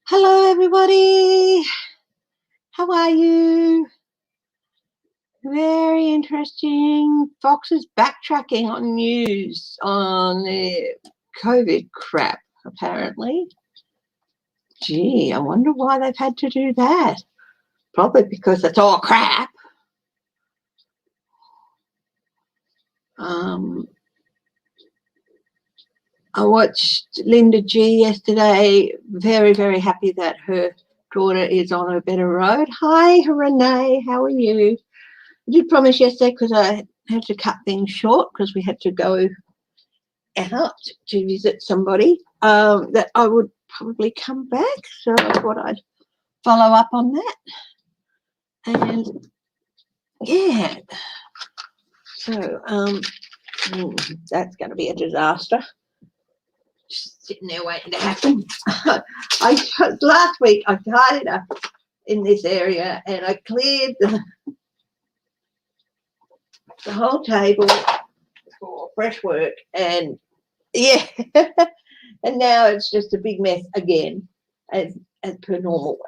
Hello, everybody. How are you? Very interesting. Fox is backtracking on news on the COVID crap, apparently. Gee, I wonder why they've had to do that. Probably because it's all crap. I watched Linda G yesterday. Very, very happy that her daughter is on a better road. Hi, Renee. How are you? I did promise yesterday because I had to cut things short because we had to go out to visit somebody that I would probably come back. So I thought I'd follow up on that. And yeah, so that's going to be a disaster. Just sitting there waiting to happen. Last week I tidied up in this area and I cleared the whole table for fresh work, and yeah, and now it's just a big mess again, as per normal.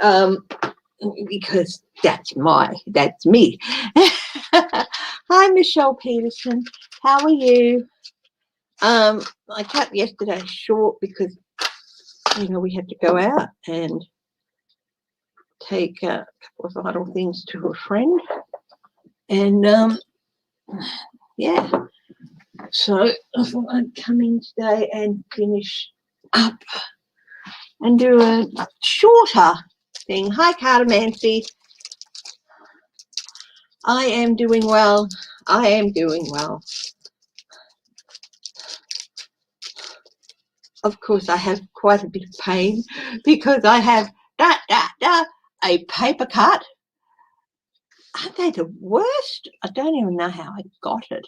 Because that's me. Hi, Michelle Peterson. How are you? I cut yesterday short because we had to go out and take a couple of idle things to a friend, and yeah. So I thought I'd come in today and finish up and do a shorter thing. Hi, Cardamancy. I am doing well. I am doing well. Of course, I have quite a bit of pain because I have a paper cut. Aren't they the worst? I don't even know how I got it.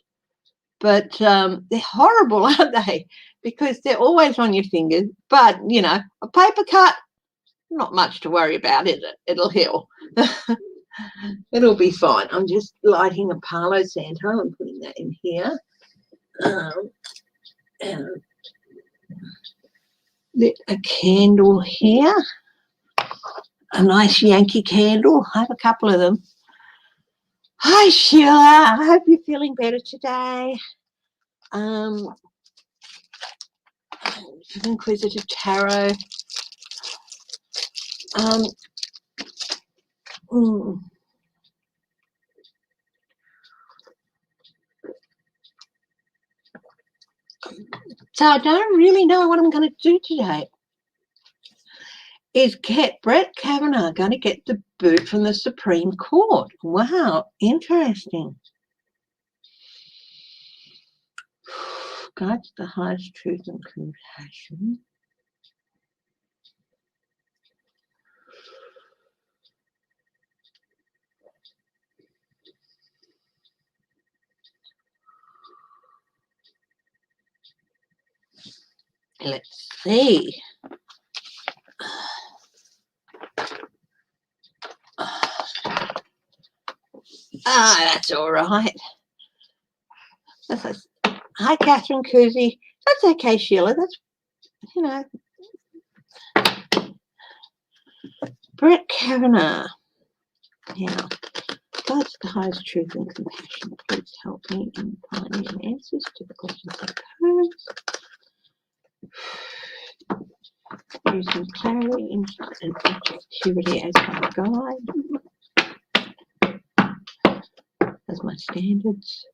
But they're horrible, aren't they? Because they're always on your fingers. But, a paper cut, not much to worry about, is it? It'll heal. It'll be fine. I'm just lighting a Palo Santo and putting that in here. And lit a candle here. A nice Yankee candle. I have a couple of them. Hi, Sheila. I hope you're feeling better today. Inquisitive Tarot. So I don't really know what I'm going to do today. Is Brett Kavanaugh going to get the boot from the Supreme Court? Wow, interesting. God's the highest truth and compassion. Let's see. That's all right. Hi, Catherine Cousy. That's okay, Sheila. That's, Brett Kavanaugh. Now, God's the highest truth and compassion. Please help me in finding answers to the questions I pose. Using clarity, insight, and objectivity as my guide, as my standards.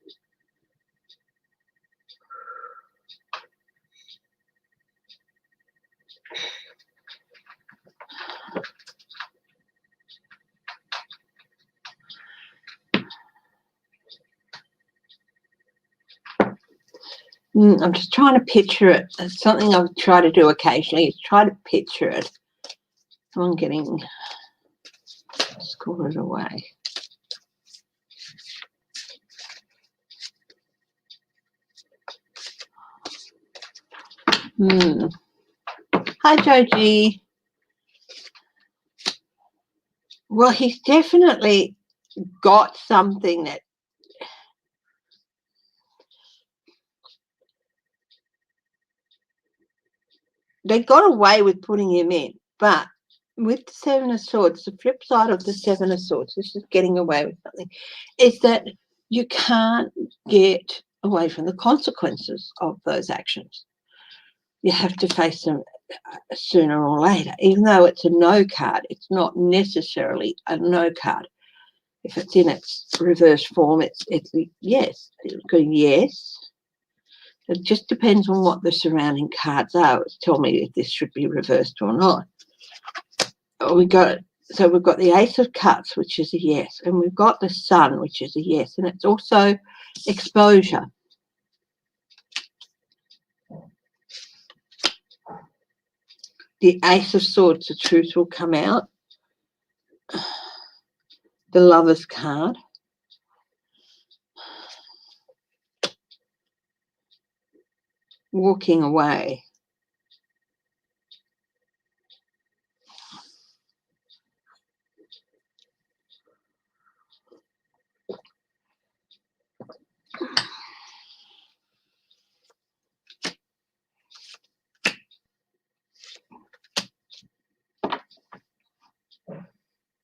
I'm just trying to picture it. It's something I've tried to do occasionally, is try to picture it. I'm getting scored away. Hi, Joji. Well, he's definitely got something that they got away with putting him in, but with the Seven of Swords, the flip side of the Seven of Swords, this is getting away with something, is that you can't get away from the consequences of those actions. You have to face them sooner or later. Even though it's a no card, it's not necessarily a no card. If it's in its reverse form, it's yes. It's going yes. It just depends on what the surrounding cards are. Tell me if this should be reversed or not. We've got the Ace of Cups, which is a yes, and we've got the Sun, which is a yes, and it's also exposure. The Ace of Swords, the truth will come out. The Lover's card. Walking away.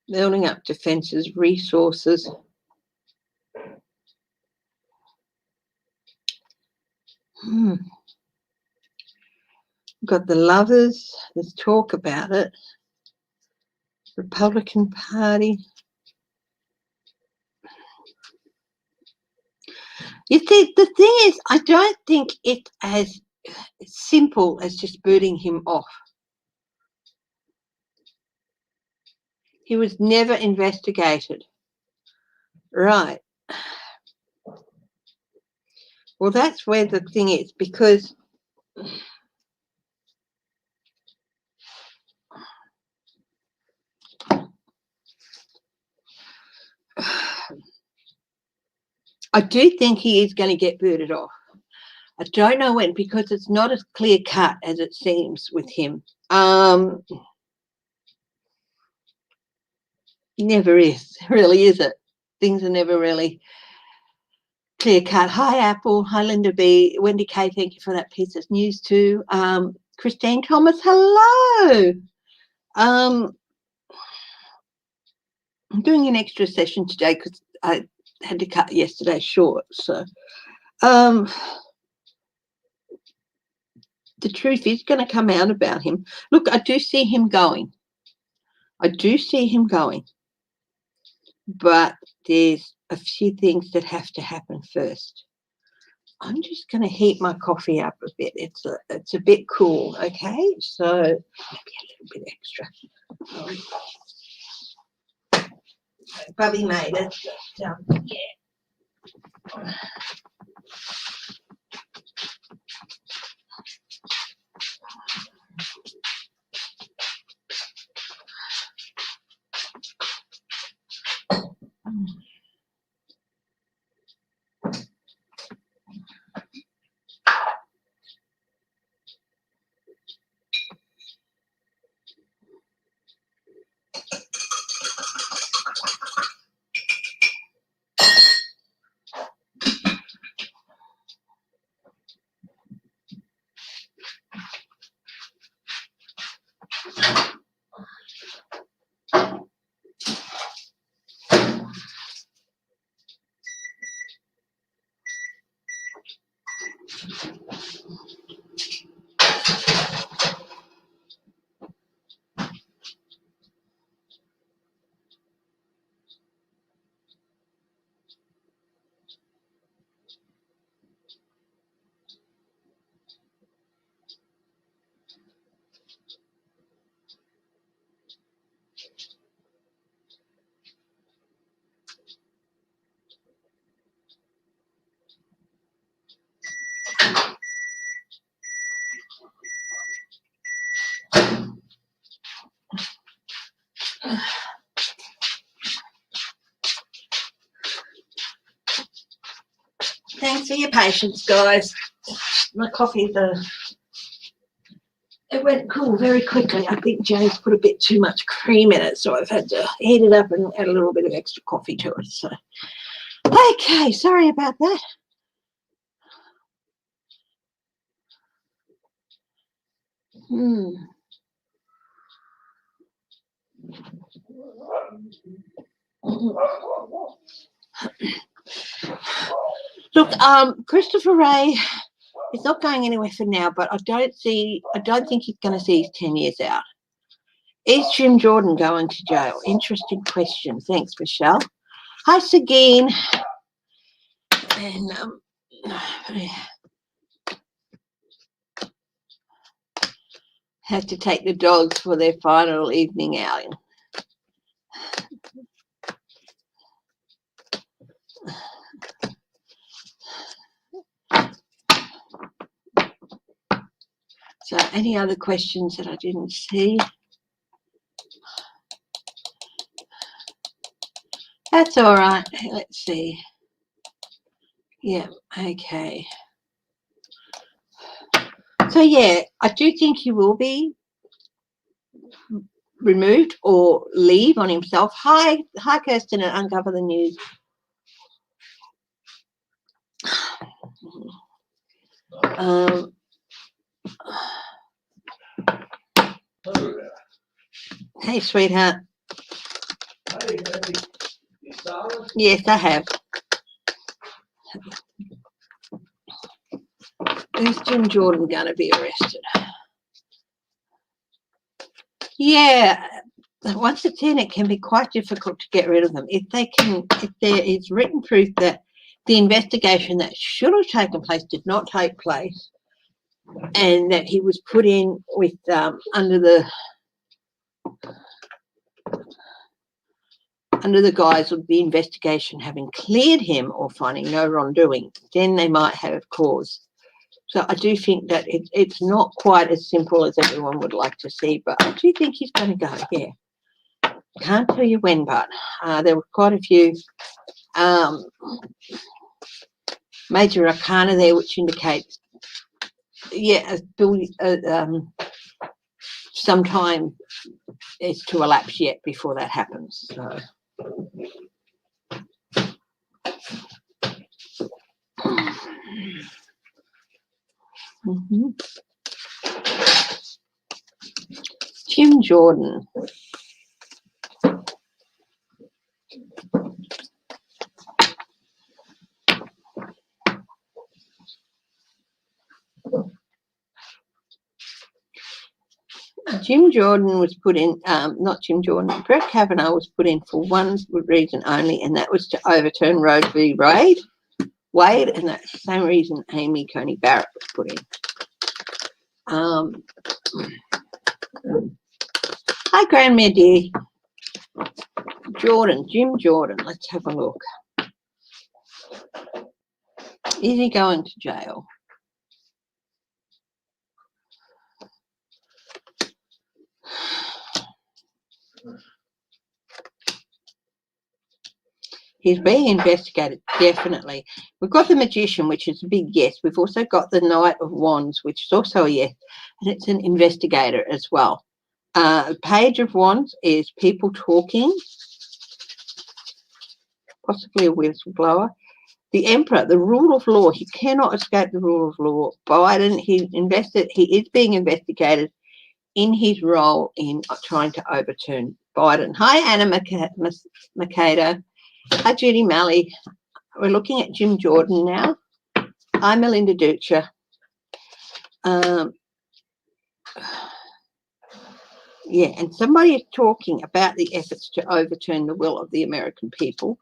Building up defenses, resources. Got the Lovers. Let's talk about it. Republican Party. You see, the thing is, I don't think it's as simple as just booting him off. He was never investigated. Right. Well, that's where the thing is, because I do think he is going to get booted off. I don't know when, because it's not as clear cut as it seems with him. Never is, really, is it? Things are never really clear cut. Hi, Apple. Hi, Linda B. Wendy K. Thank you for that piece of news too. Christine Thomas. Hello. I'm doing an extra session today because I had to cut yesterday short. So, the truth is going to come out about him. Look, I do see him going. But there's a few things that have to happen first. I'm just going to heat my coffee up a bit. It's a bit cool, okay? So maybe a little bit extra. Bubby made it. Yeah. Thanks for your patience, guys. My coffee, it went cool very quickly. I think James put a bit too much cream in it, so I've had to heat it up and add a little bit of extra coffee to it. So, okay, sorry about that. Look, Christopher Ray is not going anywhere for now, but I don't think he's going to see his 10 years out. Is Jim Jordan going to jail? Interesting question. Thanks, Michelle. Hi, Sagine. And had to take the dogs for their final evening outing. So any other questions that I didn't see? That's all right. Let's see. Yeah, okay. So yeah, I do think he will be removed or leave on himself. Hi, Kirsten at Uncover the News. Hey, sweetheart. Hey, yes, I have. Is Jim Jordan going to be arrested? Yeah, once it's in, it can be quite difficult to get rid of them. If there is written proof that the investigation that should have taken place did not take place, and that he was put in with under the guise of the investigation having cleared him or finding no wrongdoing, then they might have cause. So I do think that it's not quite as simple as everyone would like to see, but I do think he's going to go, yeah. Can't tell you when, but there were quite a few major arcana there which indicates, yeah, some time is to elapse yet before that happens. So. Jim Jordan. Jim Jordan was put in, not Jim Jordan, Brett Kavanaugh was put in for one reason only, and that was to overturn Roe v. Wade, and that's the same reason Amy Coney Barrett was put in. Hi, Grandma dear. Jim Jordan, let's have a look. Is he going to jail? He's being investigated, definitely. We've got the Magician, which is a big yes. We've also got the Knight of Wands, which is also a yes, and it's an investigator as well. Page of Wands is people talking, possibly a whistleblower. The Emperor, the rule of law. He cannot escape the rule of law. Biden, he is being investigated in his role in trying to overturn Biden. Hi, Anna Makeda. Hi, Judy Malley. We're looking at Jim Jordan now. Hi, Melinda Ducha. Yeah, and somebody is talking about the efforts to overturn the will of the American people.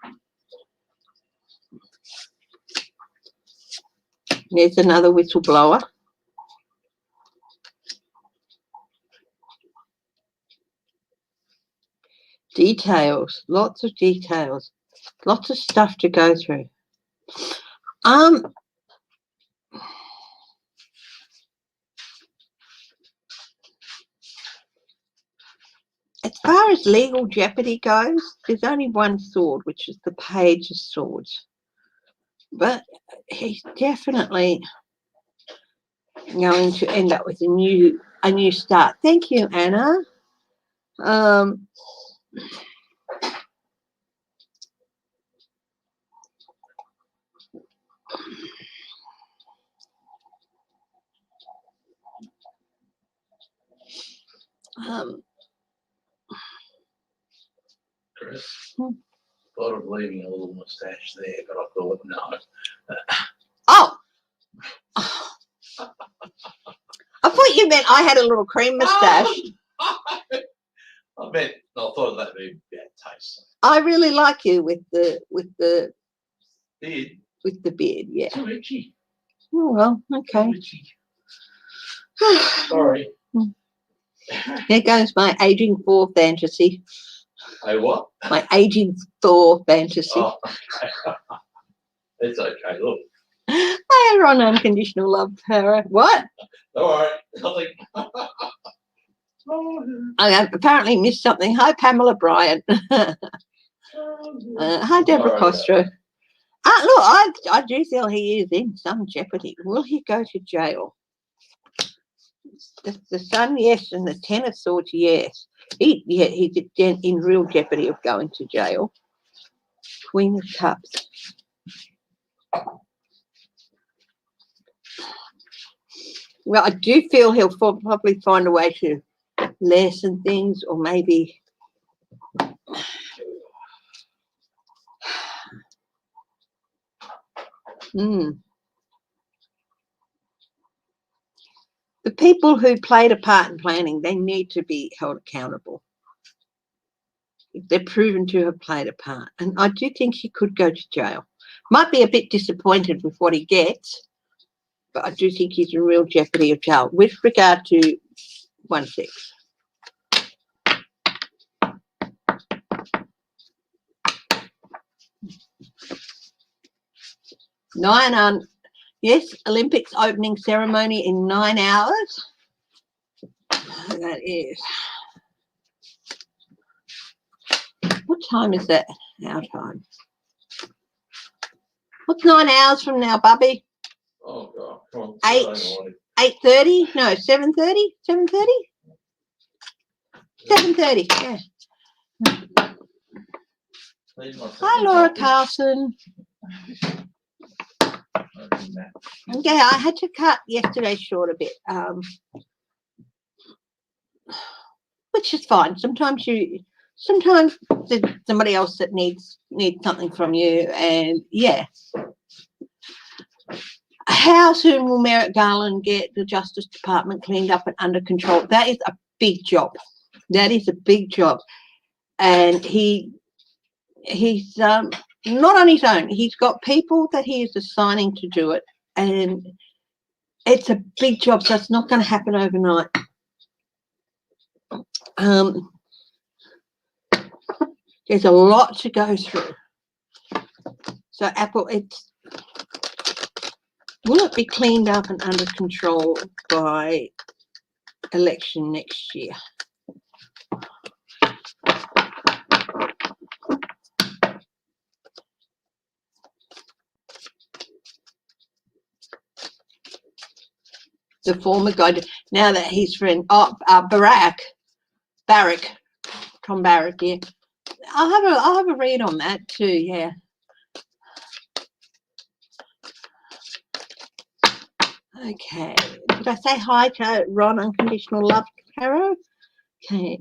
There's another whistleblower. Details, lots of details, lots of stuff to go through. As far as legal jeopardy goes, there's only one sword, which is the Page of Swords. But he's definitely going to end up with a new start. Thank you, Anna. Chris. Hmm. Thought of leaving a little moustache there, but I thought no. Oh. I thought you meant I had a little cream moustache. I bet I thought that'd be a bad taste. I really like you with the Beard. with the beard, yeah. Too itchy. Oh well, okay. Too itchy. Sorry. There goes my aging Thor fantasy. Hey, what? My aging Thor fantasy. Oh, okay. It's okay. Look. I had on unconditional love, Tara. What? All right. Nothing. I have apparently missed something. Hi, Pamela Bryant. Hi, Deborah Costro. Look, I do feel he is in some jeopardy. Will he go to jail? The Sun, yes, and the Ten of Swords, yes. He's in real jeopardy of going to jail. Queen of Cups. Well, I do feel he'll probably find a way to lessen things, or maybe the people who played a part in planning, they need to be held accountable. If they're proven to have played a part. And I do think he could go to jail. Might be a bit disappointed with what he gets, but I do think he's in real jeopardy of jail with regard to 1-6. Yes, Olympics opening ceremony in 9 hours. That is. What time is that? Our time. What's 9 hours from now, Bubby? Oh God! Come on. 8:30? No, 7:30. 7:30. 7:30. Yeah. Hi, Laura Carlson. Yeah, I had to cut yesterday short a bit, which is fine. Sometimes there's somebody else that needs something from you, and yeah. How soon will Merrick Garland get the Justice Department cleaned up and under control? That is a big job. That is a big job, and he's not on his own. He's got people that he is assigning to do it, and it's a big job, so it's not going to happen overnight. There's a lot to go through. So Apple, will it be cleaned up and under control by election next year? The former guy, now that he's friend, Tom Barrack, yeah. I'll have a read on that too, yeah. Okay. Did I say hi to Ron Unconditional Love, Caro? Okay.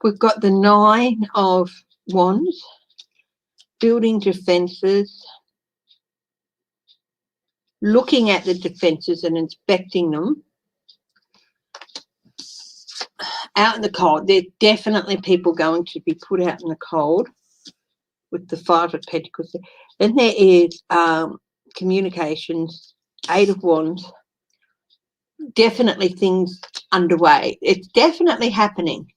We've got the 9 of Wands, building defences, looking at the defences and inspecting them. Out in the cold, there's definitely people going to be put out in the cold with the 5 of Pentacles. Then there is communications, 8 of Wands, definitely things underway. It's definitely happening.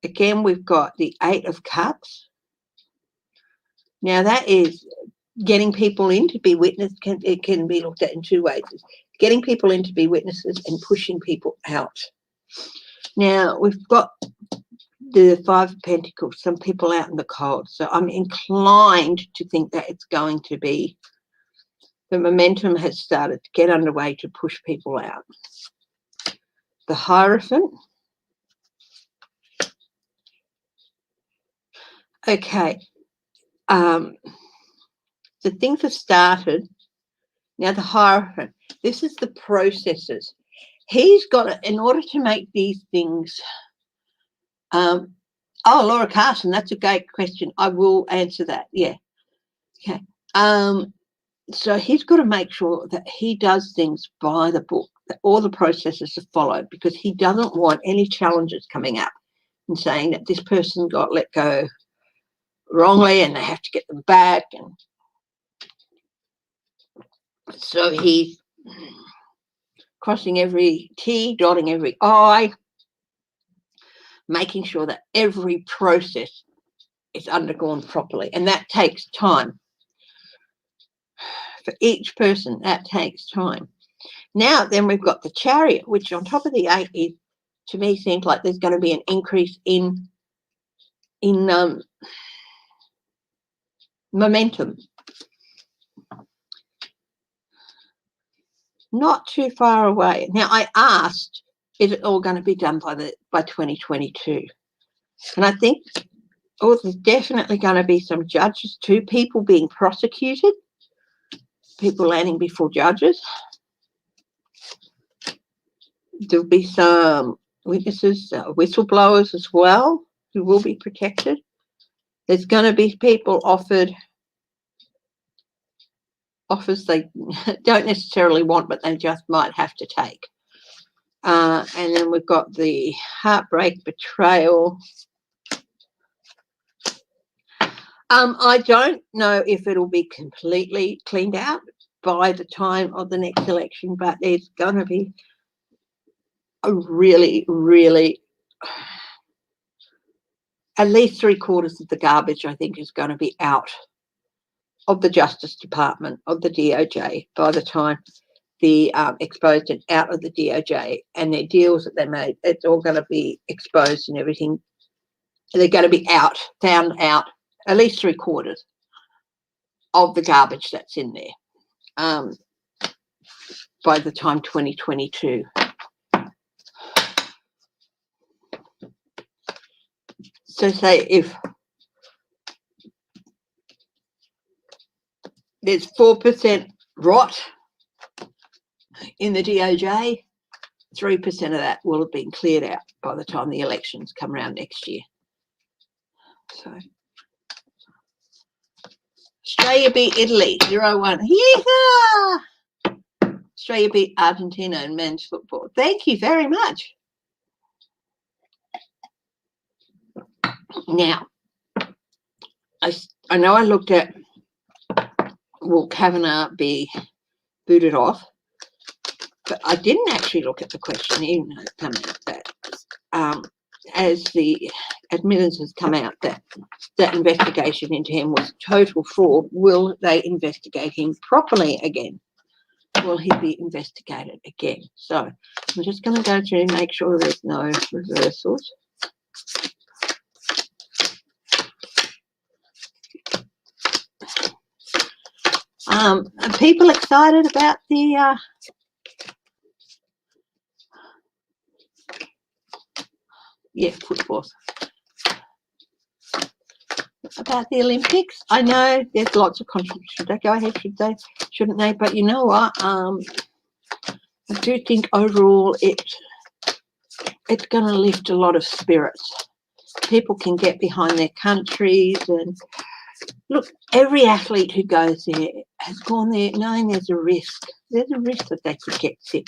Again, we've got the 8 of Cups. Now that is getting people in to be witnesses. It can be looked at in 2 ways. Getting people in to be witnesses and pushing people out. Now we've got the 5 of Pentacles, some people out in the cold. So I'm inclined to think that it's going to be, the momentum has started to get underway to push people out. The Hierophant. Okay. So things have started. Now the hierarchy. This is the processes. He's got to, in order to make these things. Oh, Laura Carson, that's a great question. I will answer that. Yeah. Okay. So he's got to make sure that he does things by the book, that all the processes are followed, because he doesn't want any challenges coming up and saying that this person got let go wrongly and they have to get them back. And so he's crossing every T, dotting every I, making sure that every process is undergone properly. And that takes time. For each person, that takes time. Now, then we've got the Chariot, which on top of the 8 is, to me, seems like there's going to be an increase in momentum. Not too far away. Now, I asked, is it all going to be done by 2022? And I think, there's definitely going to be some judges too, people being prosecuted, people landing before judges. There'll be some witnesses, whistleblowers as well, who will be protected. There's going to be people offered offers they don't necessarily want, but they just might have to take. And then we've got the heartbreak, betrayal. I don't know if it'll be completely cleaned out by the time of the next election, but there's going to be a really, really, at least 3/4 of the garbage, I think, is going to be out of the Justice Department, of the DOJ, by the time the exposed and out of the DOJ, and their deals that they made, it's all going to be exposed and everything. They're going to be found out, at least 3/4 of the garbage that's in there by the time 2022. So say if there's 4% rot in the DOJ, 3% of that will have been cleared out by the time the elections come around next year. So Australia beat Italy 0-1. Yeehaw! Australia beat Argentina in men's football. Thank you very much. Now, I know I looked at, will Kavanaugh be booted off? But I didn't actually look at the question, even though it's come out that as the admittance has come out that investigation into him was total fraud, will they investigate him properly again? Will he be investigated again? So I'm just going to go through and make sure there's no reversals. Are people excited about the football, about the Olympics? I know there's lots of controversy. Should they go ahead? Shouldn't they? But you know what? I do think overall it's going to lift a lot of spirits. People can get behind their countries, and look, every athlete who goes there has gone there knowing there's a risk. There's a risk that they could get sick,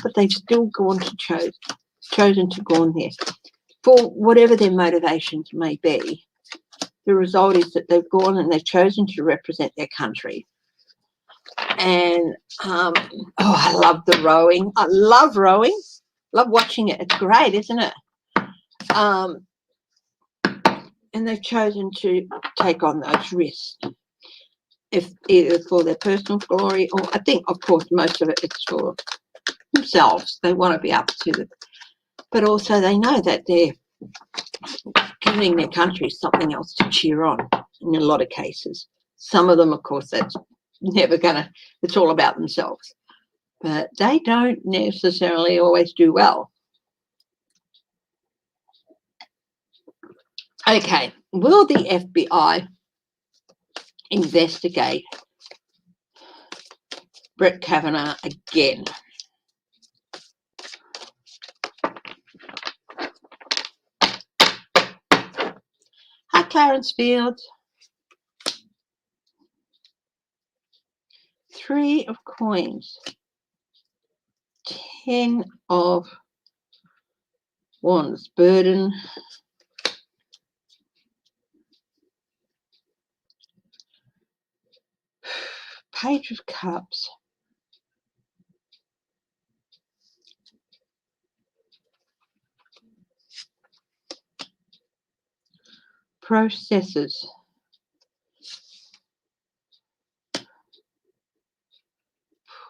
but they've still gone to chosen to go on there. For whatever their motivations may be, the result is that they've gone and they've chosen to represent their country. And I love the rowing. I love rowing. Love watching it. It's great, isn't it? And they've chosen to take on those risks, if either for their personal glory, or I think, of course, most of it it's for themselves. They want to be up to it, but also they know that they're giving their country something else to cheer on in a lot of cases. Some of them, of course, that's never gonna, it's all about themselves, but they don't necessarily always do well. Okay, will the FBI investigate Brett Kavanaugh again? Hi, Clarence Fields. 3 of coins. 10 of wands. Burden. Page of cups. Processes.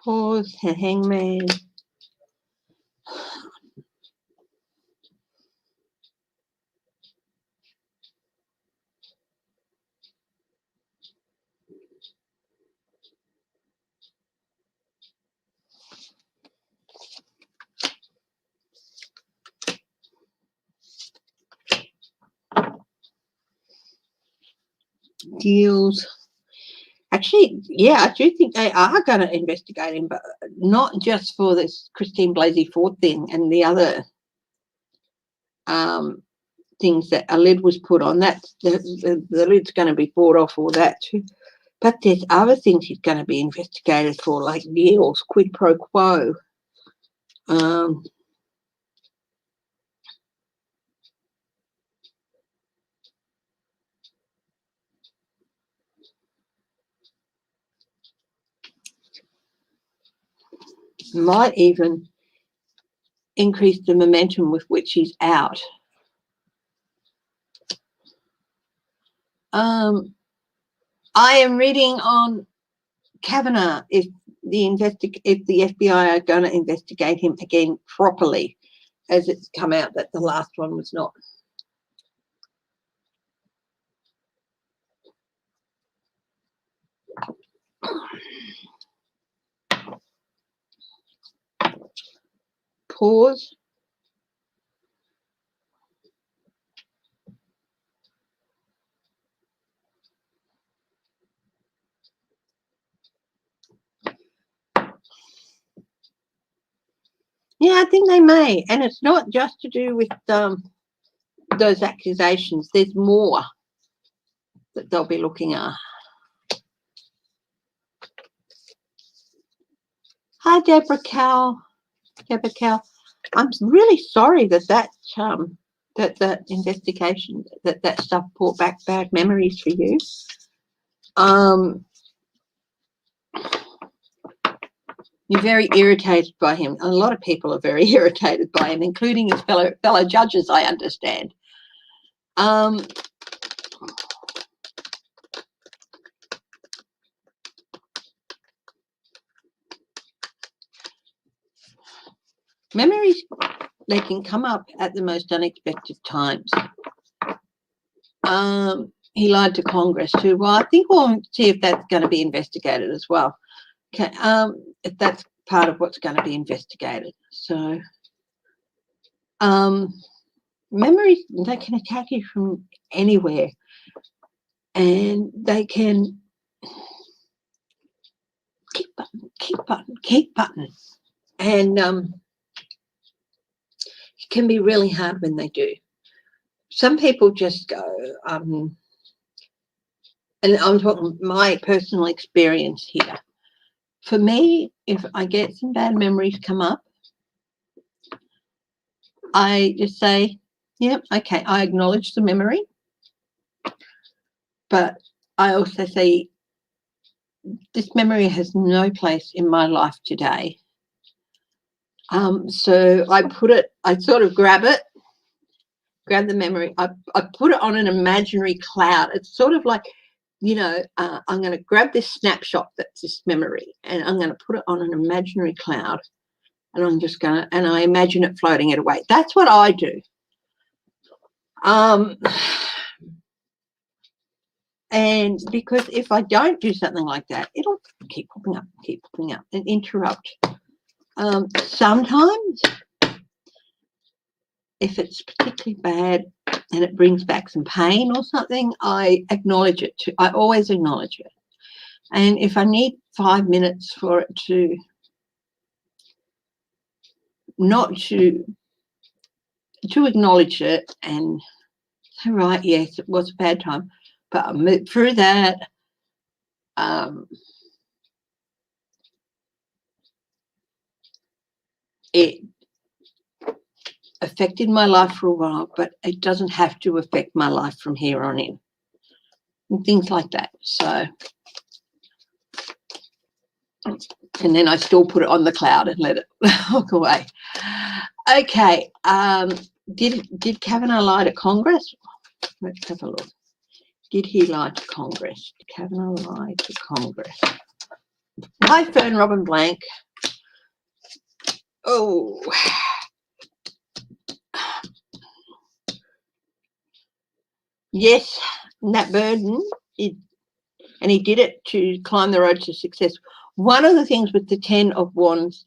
Pause. Hangman. Deals. Actually, yeah, I do think they are going to investigate him, but not just for this Christine Blasey Ford thing and the other things that a lid was put on. That's the lid's going to be bought off all that too. But there's other things he's going to be investigated for, like deals, quid pro quo. Might even increase the momentum with which he's out. I am reading on Kavanaugh if the FBI are going to investigate him again properly, as it's come out that the last one was not. Pause. Yeah, I think they may. And it's not just to do with those accusations. There's more that they'll be looking at. Hi, Deborah Cow. Deborah Cow. I'm really sorry that investigation, that stuff brought back bad memories for you. You're very irritated by him. A lot of people are very irritated by him, including his fellow judges, I understand. Memories, they can come up at the most unexpected times. He lied to Congress too. Well, I think we'll see if that's going to be investigated as well. Okay, if that's part of what's going to be investigated. So, memories, they can attack you from anywhere, and they can keep button, and it can be really hard when they do. Some people just go, and I'm talking my personal experience here. For me, if I get some bad memories come up, I just say, yeah, okay, I acknowledge the memory, but I also say, this memory has no place in my life today. So I sort of grab the memory, I put it on an imaginary cloud. It's sort of like, I'm going to grab this snapshot that's this memory, and I'm going to put it on an imaginary cloud, and I'm just going to, and I imagine it floating it away. That's what I do. And because if I don't do something like that, it'll keep popping up and interrupt. Sometimes, if it's particularly bad, and it brings back some pain or something, I acknowledge it. I always acknowledge it. And if I need 5 minutes for it to not to acknowledge it and say, right, yes, it was a bad time, but I moved through that. It affected my life for a while, but it doesn't have to affect my life from here on in. And things like that. So, and then I still put it on the cloud and let it walk away. Okay. Did Kavanagh lie to Congress? Let's have a look. Did he lie to Congress? Did Kavanagh lie to Congress? Hi, Fern Robin Blank. Oh. Yes, Nat Burden, and he did it to climb the road to success. One of the things with the 10 of Wands,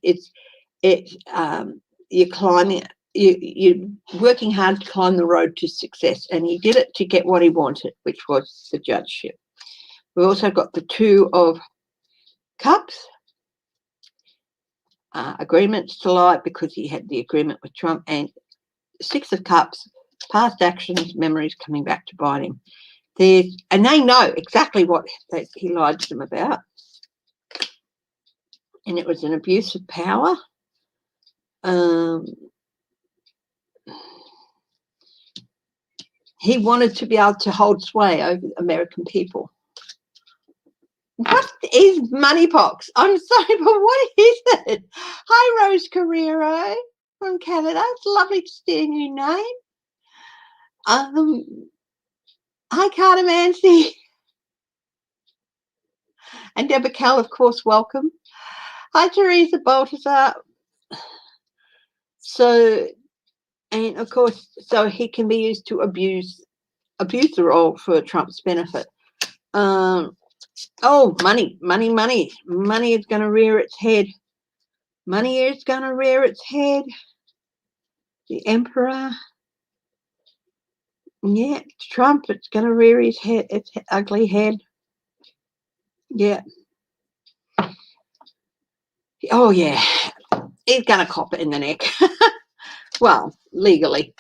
you're climbing, you're working hard to climb the road to success, and he did it to get what he wanted, which was the judgeship. We also got the 2 of Cups, agreements to lie because he had the agreement with Trump, and 6 of Cups, past actions, memories coming back to bite him. And they know exactly what he lied to them about. And it was an abuse of power. He wanted to be able to hold sway over American people. What is moneypox? I'm sorry, but what is it? Hi, Rose Carrero from Canada. It's lovely to see a new name. Hi, Carter Mancy. And Deborah Cal, of course, welcome. Hi, Teresa Baltazar. So, and of course, so he can be used to abuse the role for Trump's benefit. Oh, money is going to rear its head. Money is going to rear its head. The Emperor. Yeah, Trump, it's going to rear his head, its ugly head. Yeah. Oh, yeah. He's going to cop it in the neck. Well, legally.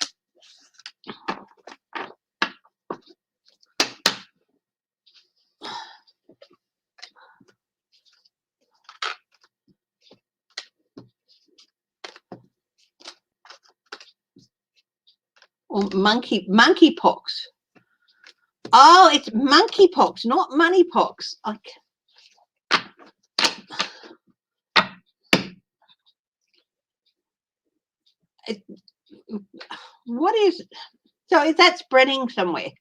Or monkeypox. Oh, it's monkeypox, not moneypox. What is, so is that spreading somewhere?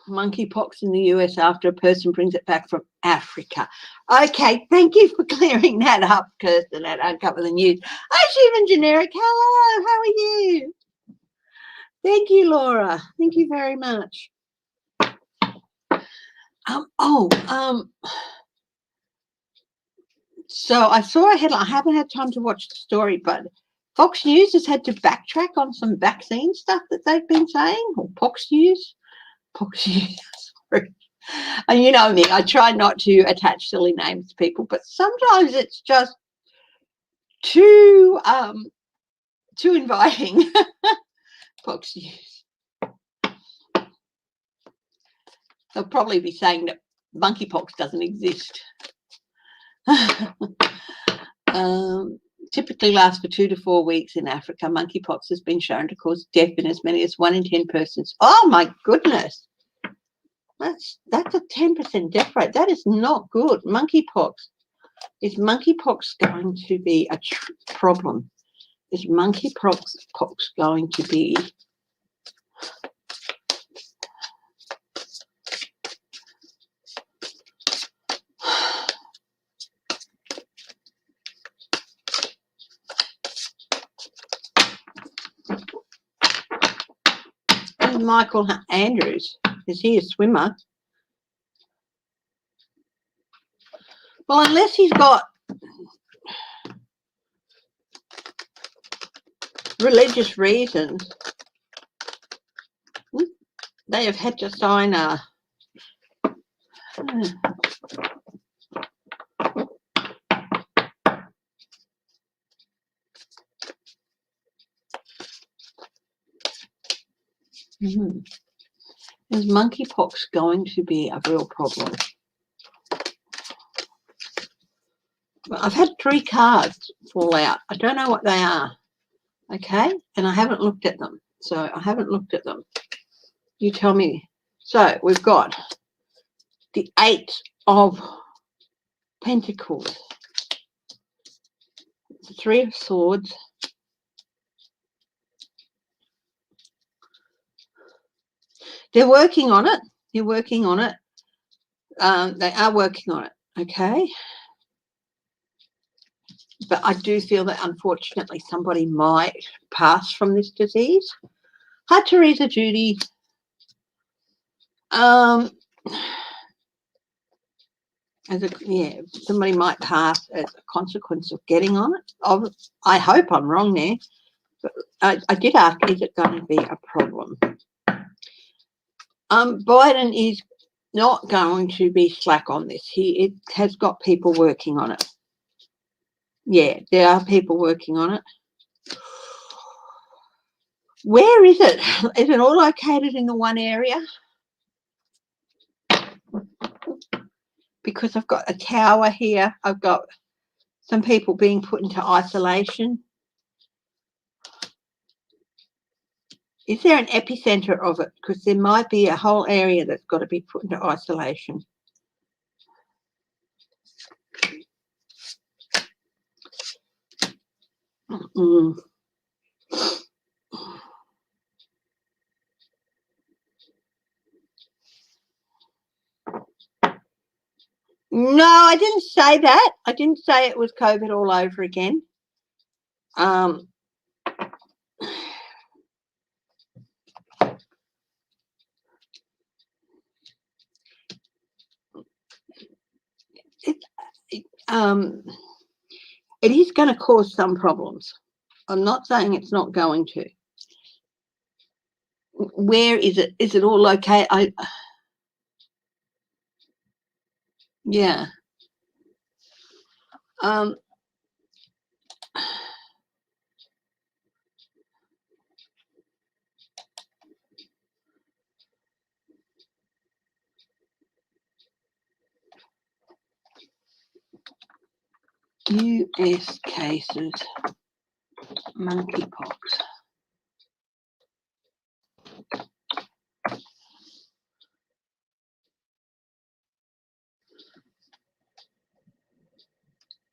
Monkeypox in the US after a person brings it back from Africa. Okay, thank you for clearing that up, Kirsten, at Uncover the News. Hi, Shivan Generic. Hello, how are you? Thank you, Laura. Thank you very much. So I saw a headline. I haven't had time to watch the story, but Fox News has had to backtrack on some vaccine stuff that they've been saying, or Fox News. Sorry. And you know me, I try not to attach silly names to people, but sometimes it's just too inviting. Fox News. They'll probably be saying that monkeypox doesn't exist. Typically lasts for 2 to 4 weeks in Africa. Monkeypox has been shown to cause death in as many as 1 in 10 persons. Oh my goodness. That's a 10% death rate. That is not good. Monkeypox. Is monkeypox going to be a problem? Is monkeypox going to be Michael Andrews? Is he a swimmer? Well, unless he's got religious reasons, they have had to sign a Is monkeypox going to be a real problem? Well, I've had 3 cards fall out. I don't know what they are. Okay, and I haven't looked at them. So I haven't looked at them. You tell me. So we've got the 8 of Pentacles, the 3 of Swords, they're working on it. They're working on it. They are working on it. Okay. But I do feel that unfortunately somebody might pass from this disease. Hi, Teresa Judy. Somebody might pass as a consequence of getting on it. I hope I'm wrong there. But I did ask, is it going to be a problem? Biden is not going to be slack on this. It has got people working on it. Yeah, there are people working on it. Where is it? Is it all located in the one area? Because I've got a tower here. I've got some people being put into isolation. Is there an epicenter of it? Because there might be a whole area that's got to be put into isolation. No, I didn't say that. I didn't say it was COVID all over again. It is going to cause some problems. I'm not saying it's not going to. Where is it? Is it all okay? Yeah. US cases, monkeypox.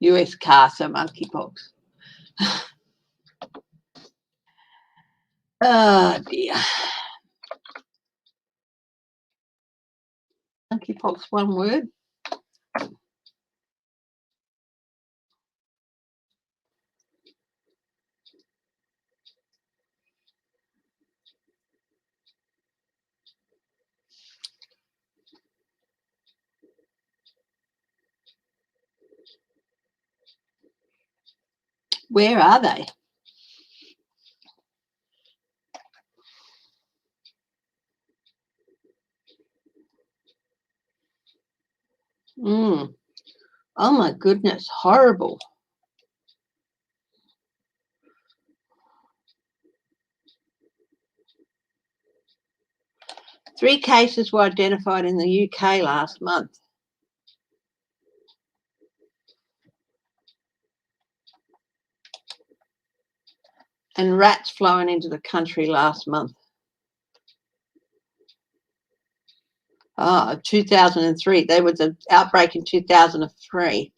US CASA monkeypox. Oh dear. Monkeypox, one word. Where are they? Oh my goodness, horrible. Three cases were identified in the UK last month. And rats flown into the country last month. 2003. There was an outbreak in 2003.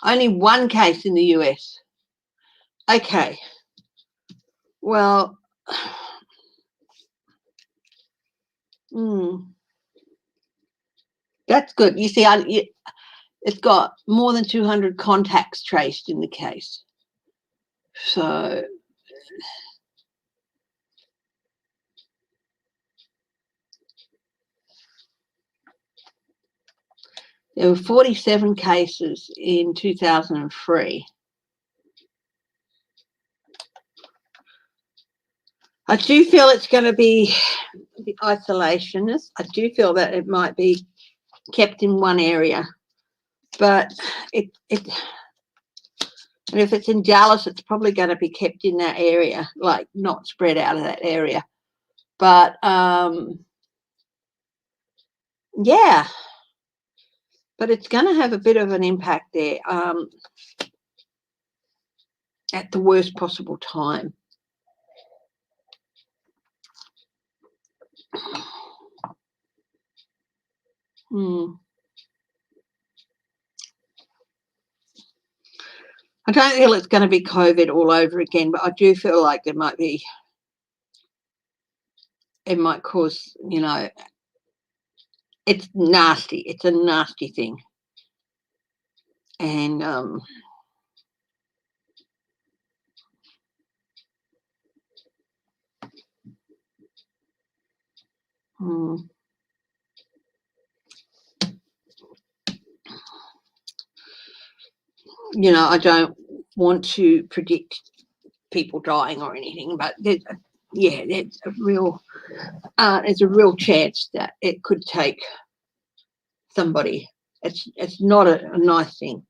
Only one case in the US. Okay. Well, That's good. You see, it's got more than 200 contacts traced in the case. So there were 47 cases in 2003. I do feel it's going to be the isolationist. I do feel that it might be kept in one area, but and if it's in Dallas, it's probably going to be kept in that area, like not spread out of that area. But yeah, but it's going to have a bit of an impact there at the worst possible time. I don't feel it's going to be COVID all over again, but I do feel like it might cause, it's nasty. It's a nasty thing. And I don't want to predict people dying or anything, but there's a real chance that it could take somebody. It's not a nice thing.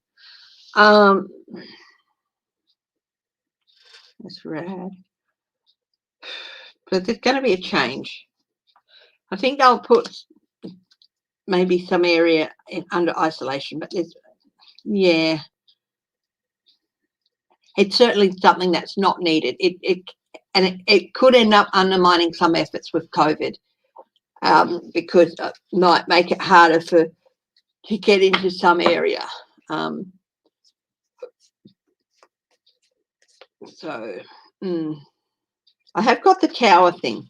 That's rad. But there's going to be a change. I think they'll put maybe some area under isolation, but it's certainly something that's not needed. It could end up undermining some efforts with COVID because it might make it harder to get into some area. I have got the tower thing.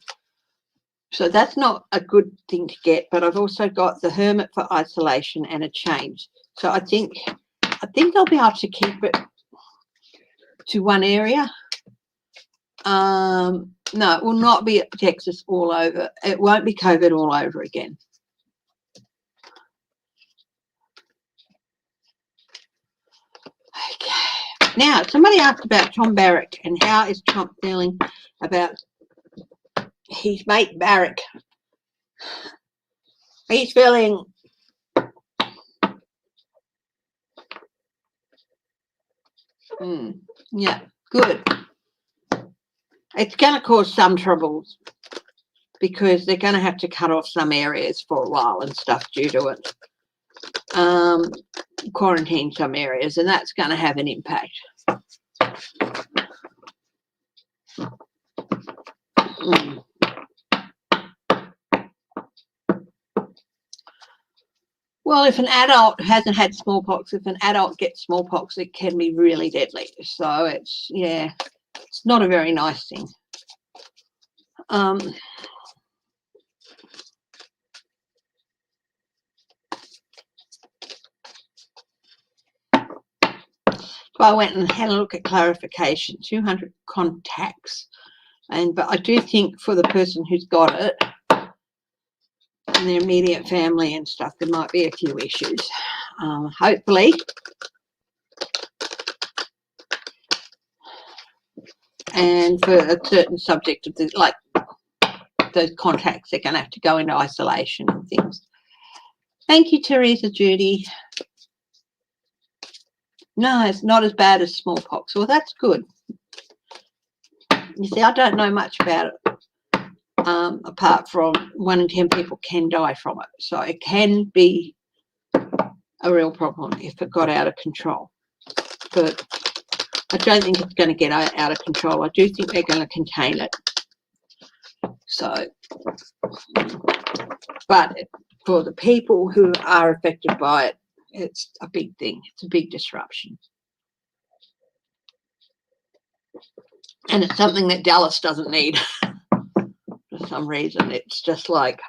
So that's not a good thing to get, but I've also got the hermit for isolation and a change. So I think I'll be able to keep it to one area. No, it will not be Texas all over. It won't be COVID all over again. Okay. Now, somebody asked about Tom Barrack and how is Trump feeling about his mate Barrack. He's feeling yeah, good. It's going to cause some troubles because they're going to have to cut off some areas for a while and stuff due to it. Quarantine some areas, and that's going to have an impact. Well, if an adult hasn't had smallpox, if an adult gets smallpox, it can be really deadly. So it's not a very nice thing. So I went and had a look at clarification, 200 contacts. But I do think for the person who's got it and their immediate family and stuff, there might be a few issues. Hopefully. And for a certain subject of like those contacts, they're going to have to go into isolation and things. Thank you, Teresa Judy. No, it's not as bad as smallpox. Well, that's good. You see, I don't know much about it, apart from 1 in 10 people can die from it. So it can be a real problem if it got out of control. But I don't think it's going to get out of control. I do think they're going to contain it. So, but for the people who are affected by it, it's a big thing. It's a big disruption. And it's something that Dallas doesn't need for some reason. It's just like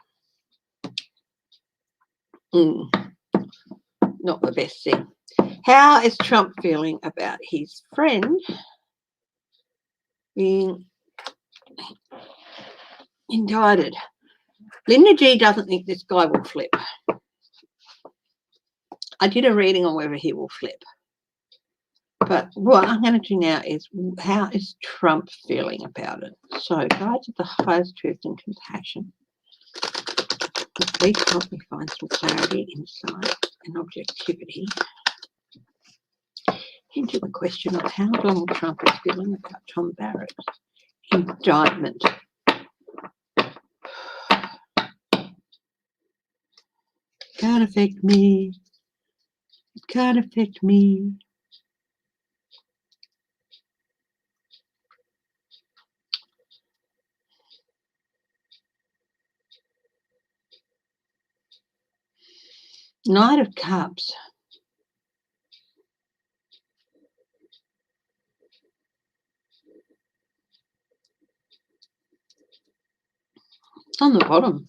Not the best thing. How is Trump feeling about his friend being indicted? Linda G doesn't think this guy will flip. I did a reading on whether he will flip. But what I'm going to do now is, how is Trump feeling about it? So, guides of the highest truth and compassion. Please help me find some clarity, insight, and objectivity into the question of how Donald Trump is feeling about Tom Barrett's indictment. Can't affect me. It can't affect me. Knight of Cups. On the bottom.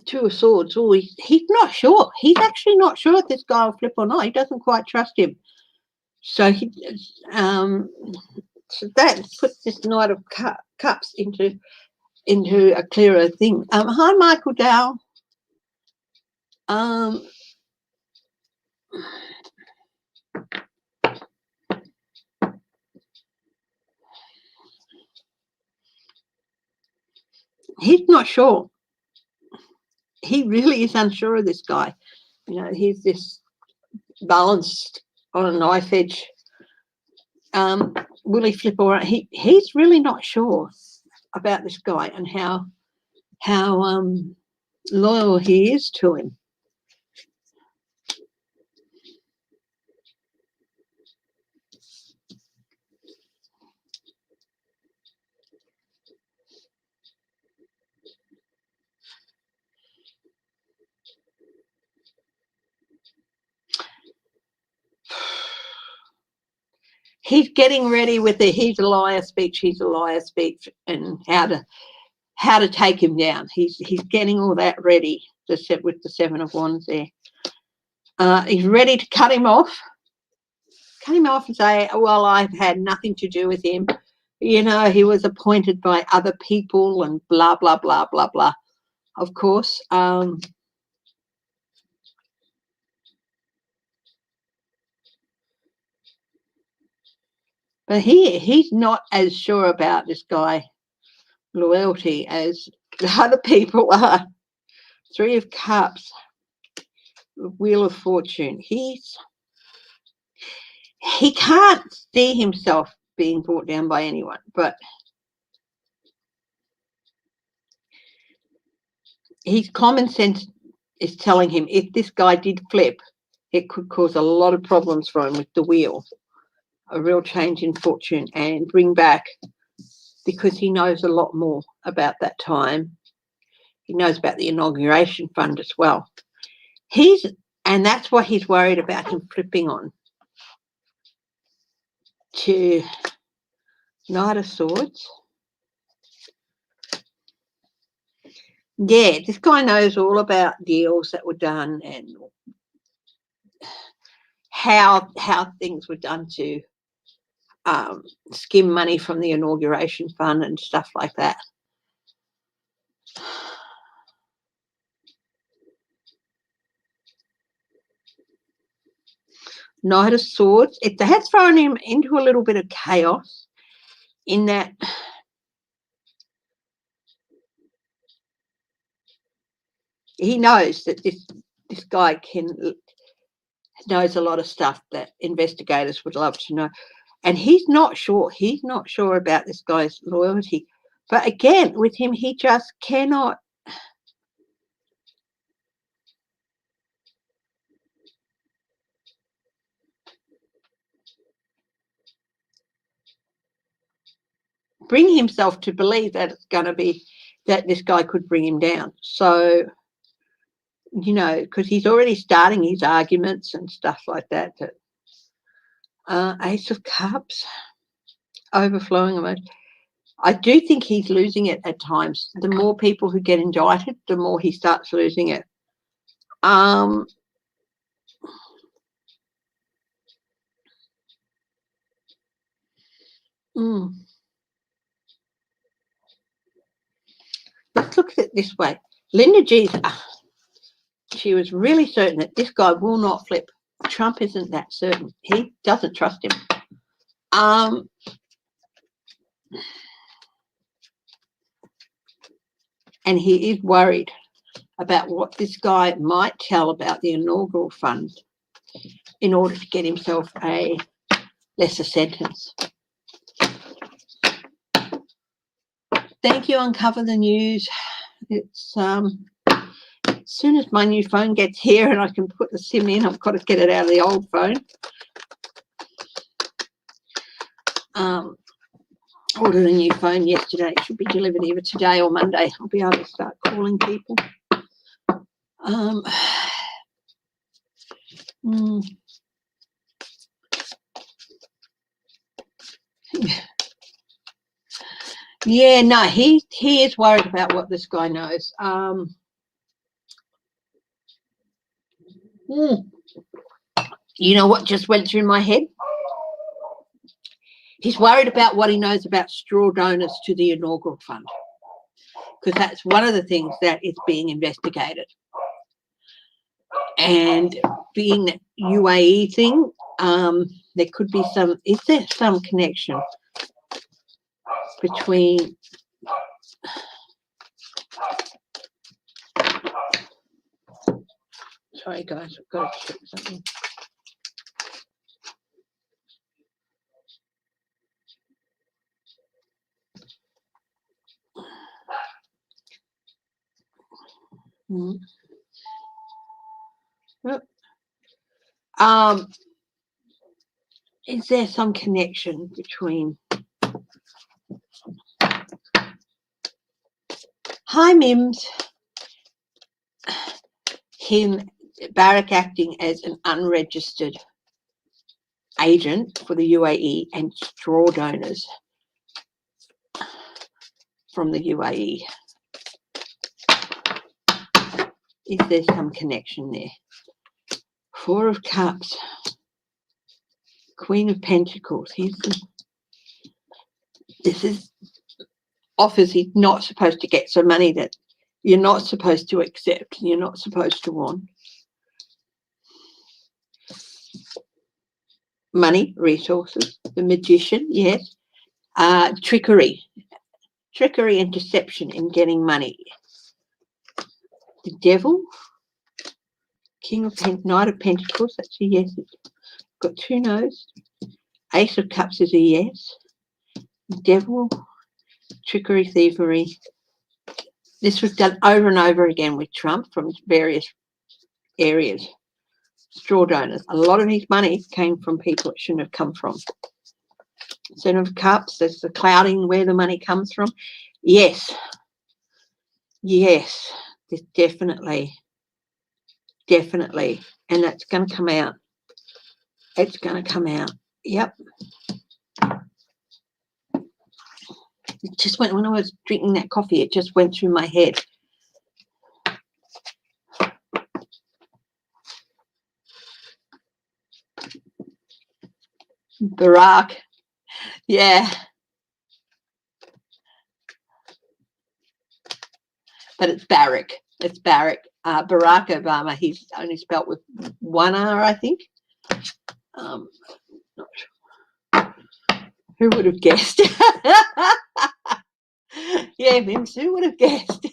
Two of Swords. Oh, he's not sure. He's actually not sure if this guy will flip or not. He doesn't quite trust him. So so that puts this Knight of Cups into a clearer thing. Hi, Michael Dow. He's not sure. He really is unsure of this guy. You know, he's this balanced on a knife edge. Will he flip or he's really not sure about this guy and how loyal he is to him. He's getting ready with the he's a liar speech, and how to take him down. He's getting all that ready with the Seven of Wands there. He's ready to cut him off and say, well, I've had nothing to do with him. You know, he was appointed by other people and blah, blah, blah, blah, blah. Of course. But he's not as sure about this guy loyalty as the other people are. Three of Cups, Wheel of Fortune. He can't see himself being brought down by anyone, but his common sense is telling him if this guy did flip, it could cause a lot of problems for him with the wheel, a real change in fortune, and bring back, because he knows a lot more about that time. He knows about the inauguration fund as well. And that's what he's worried about him flipping on. To Knight of Swords. Yeah, this guy knows all about deals that were done and how things were done to skim money from the inauguration fund and stuff like that. Knight of Swords. It has thrown him into a little bit of chaos in that he knows that this guy knows a lot of stuff that investigators would love to know. And he's not sure. He's not sure about this guy's loyalty. But again, with him, he just cannot bring himself to believe that it's going to be that this guy could bring him down. So, you know, because he's already starting his arguments and stuff like that. Ace of Cups, overflowing emotion. I do think he's losing it at times. The more people who get indicted, the more he starts losing it. Um, let's look at it this way. Linda G's, she was really certain that this guy will not flip. Trump isn't that certain. He doesn't trust him. And he is worried about what this guy might tell about the inaugural fund in order to get himself a lesser sentence. Thank you, Uncover the News. It's as soon as my new phone gets here and I can put the SIM in, I've got to get it out of the old phone. Ordered a new phone yesterday. It should be delivered either today or Monday. I'll be able to start calling people. Yeah, no, he is worried about what this guy knows. You know what just went through my head? He's worried about what he knows about straw donors to the inaugural fund, because that's one of the things that is being investigated. And being that UAE thing, there could be some, is there some connection between sorry guys, I've got to check something. Is there some connection between hi Mims, Barrack acting as an unregistered agent for the UAE and straw donors from the UAE? Is there some connection there? Four of Cups, Queen of Pentacles. This is offers he's not supposed to get, so money that you're not supposed to accept, you're not supposed to want. Money, resources, the Magician, yes. Trickery and deception in getting money. The Devil, Knight of Pentacles, that's a yes. It's got two no's. Ace of Cups is a yes. The Devil, trickery, thievery. This was done over and over again with Trump from various areas. Straw donors. A lot of his money came from people it shouldn't have come from. Seven of Cups, there's the clouding where the money comes from. Yes. Yes. There's definitely. And that's going to come out. It's going to come out. Yep. It just went, when I was drinking that coffee, it just went through my head. Barack. Yeah. But it's Barrack. It's Barrack. Barack Obama, he's only spelt with one R, I think. Not sure. Who would have guessed? Yeah, Mims, who would have guessed?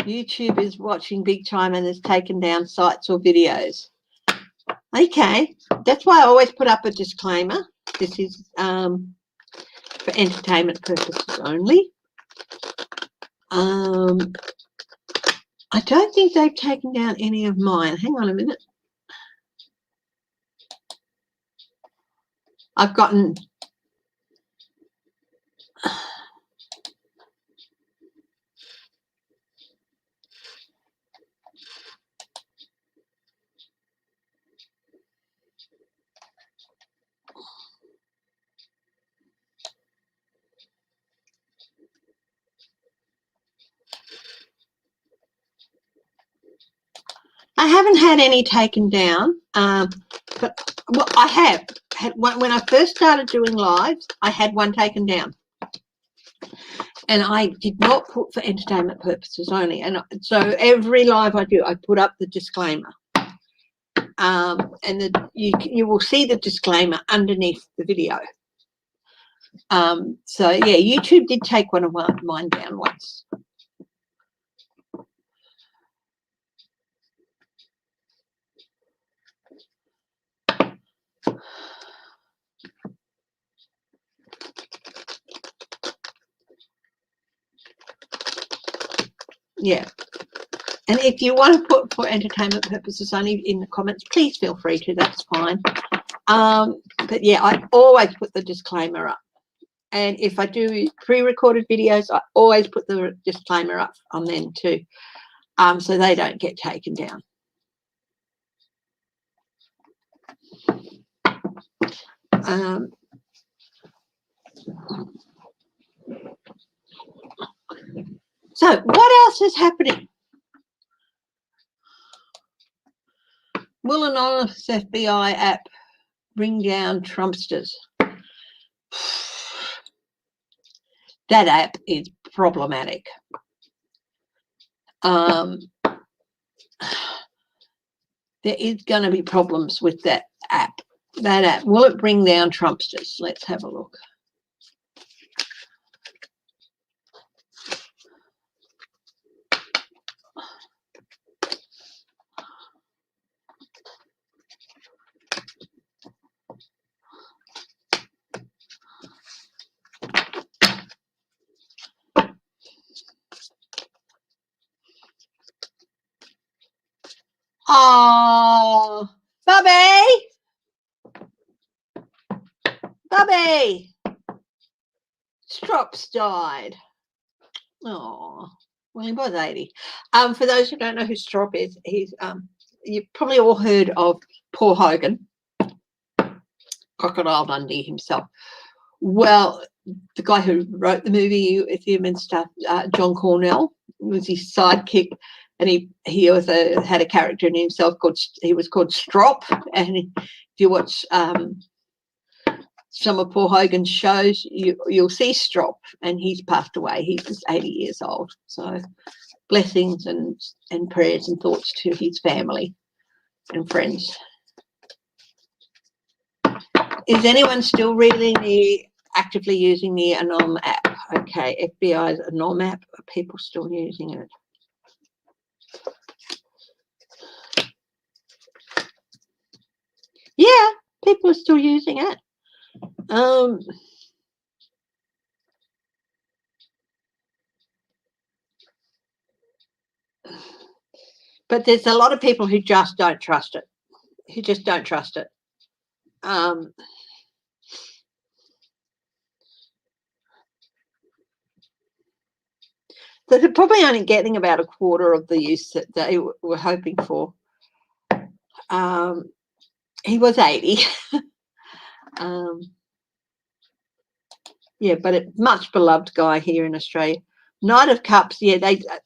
YouTube is watching big time and has taken down sites or videos. Okay, that's why I always put up a disclaimer. This is for entertainment purposes only. I don't think they've taken down any of mine. Hang on a minute. I've gotten I haven't had any taken down, but well, I have had one when I first started doing lives. I had one taken down, and I did not put for entertainment purposes only. And so every live I do, I put up the disclaimer, and you will see the disclaimer underneath the video. So yeah, YouTube did take one of mine down once. Yeah, and if you want to put for entertainment purposes only in the comments, please feel free to. That's fine. But yeah, I always put the disclaimer up, and if I do pre-recorded videos, I always put the disclaimer up on them too, so they don't get taken down. So what else is happening? Will anonymous FBI app bring down Trumpsters? That app is problematic. There is going to be problems with that app. That app, will it bring down Trumpsters? Let's have a look. Oh, Bubby! Bubby! Strops died. Oh, well, he was 80. For those who don't know who Strop is, he's you've probably all heard of Paul Hogan, Crocodile Dundee himself. Well, the guy who wrote the movie with him and stuff, John Cornell, was his sidekick, and he also had a character in himself called Strop. And if you watch some of Paul Hogan's shows, you'll see Strop, and he's passed away. He's 80 years old. So blessings and prayers and thoughts to his family and friends. Is anyone still really actively using the Anom app? Okay, FBI's Anom app. Are people still using it? Yeah, people are still using it. But there's a lot of people who just don't trust it. Who just don't trust it. So they're probably only getting about a quarter of the use that they were hoping for. He was 80. Yeah, but a much beloved guy here in Australia. Knight of Cups, yeah,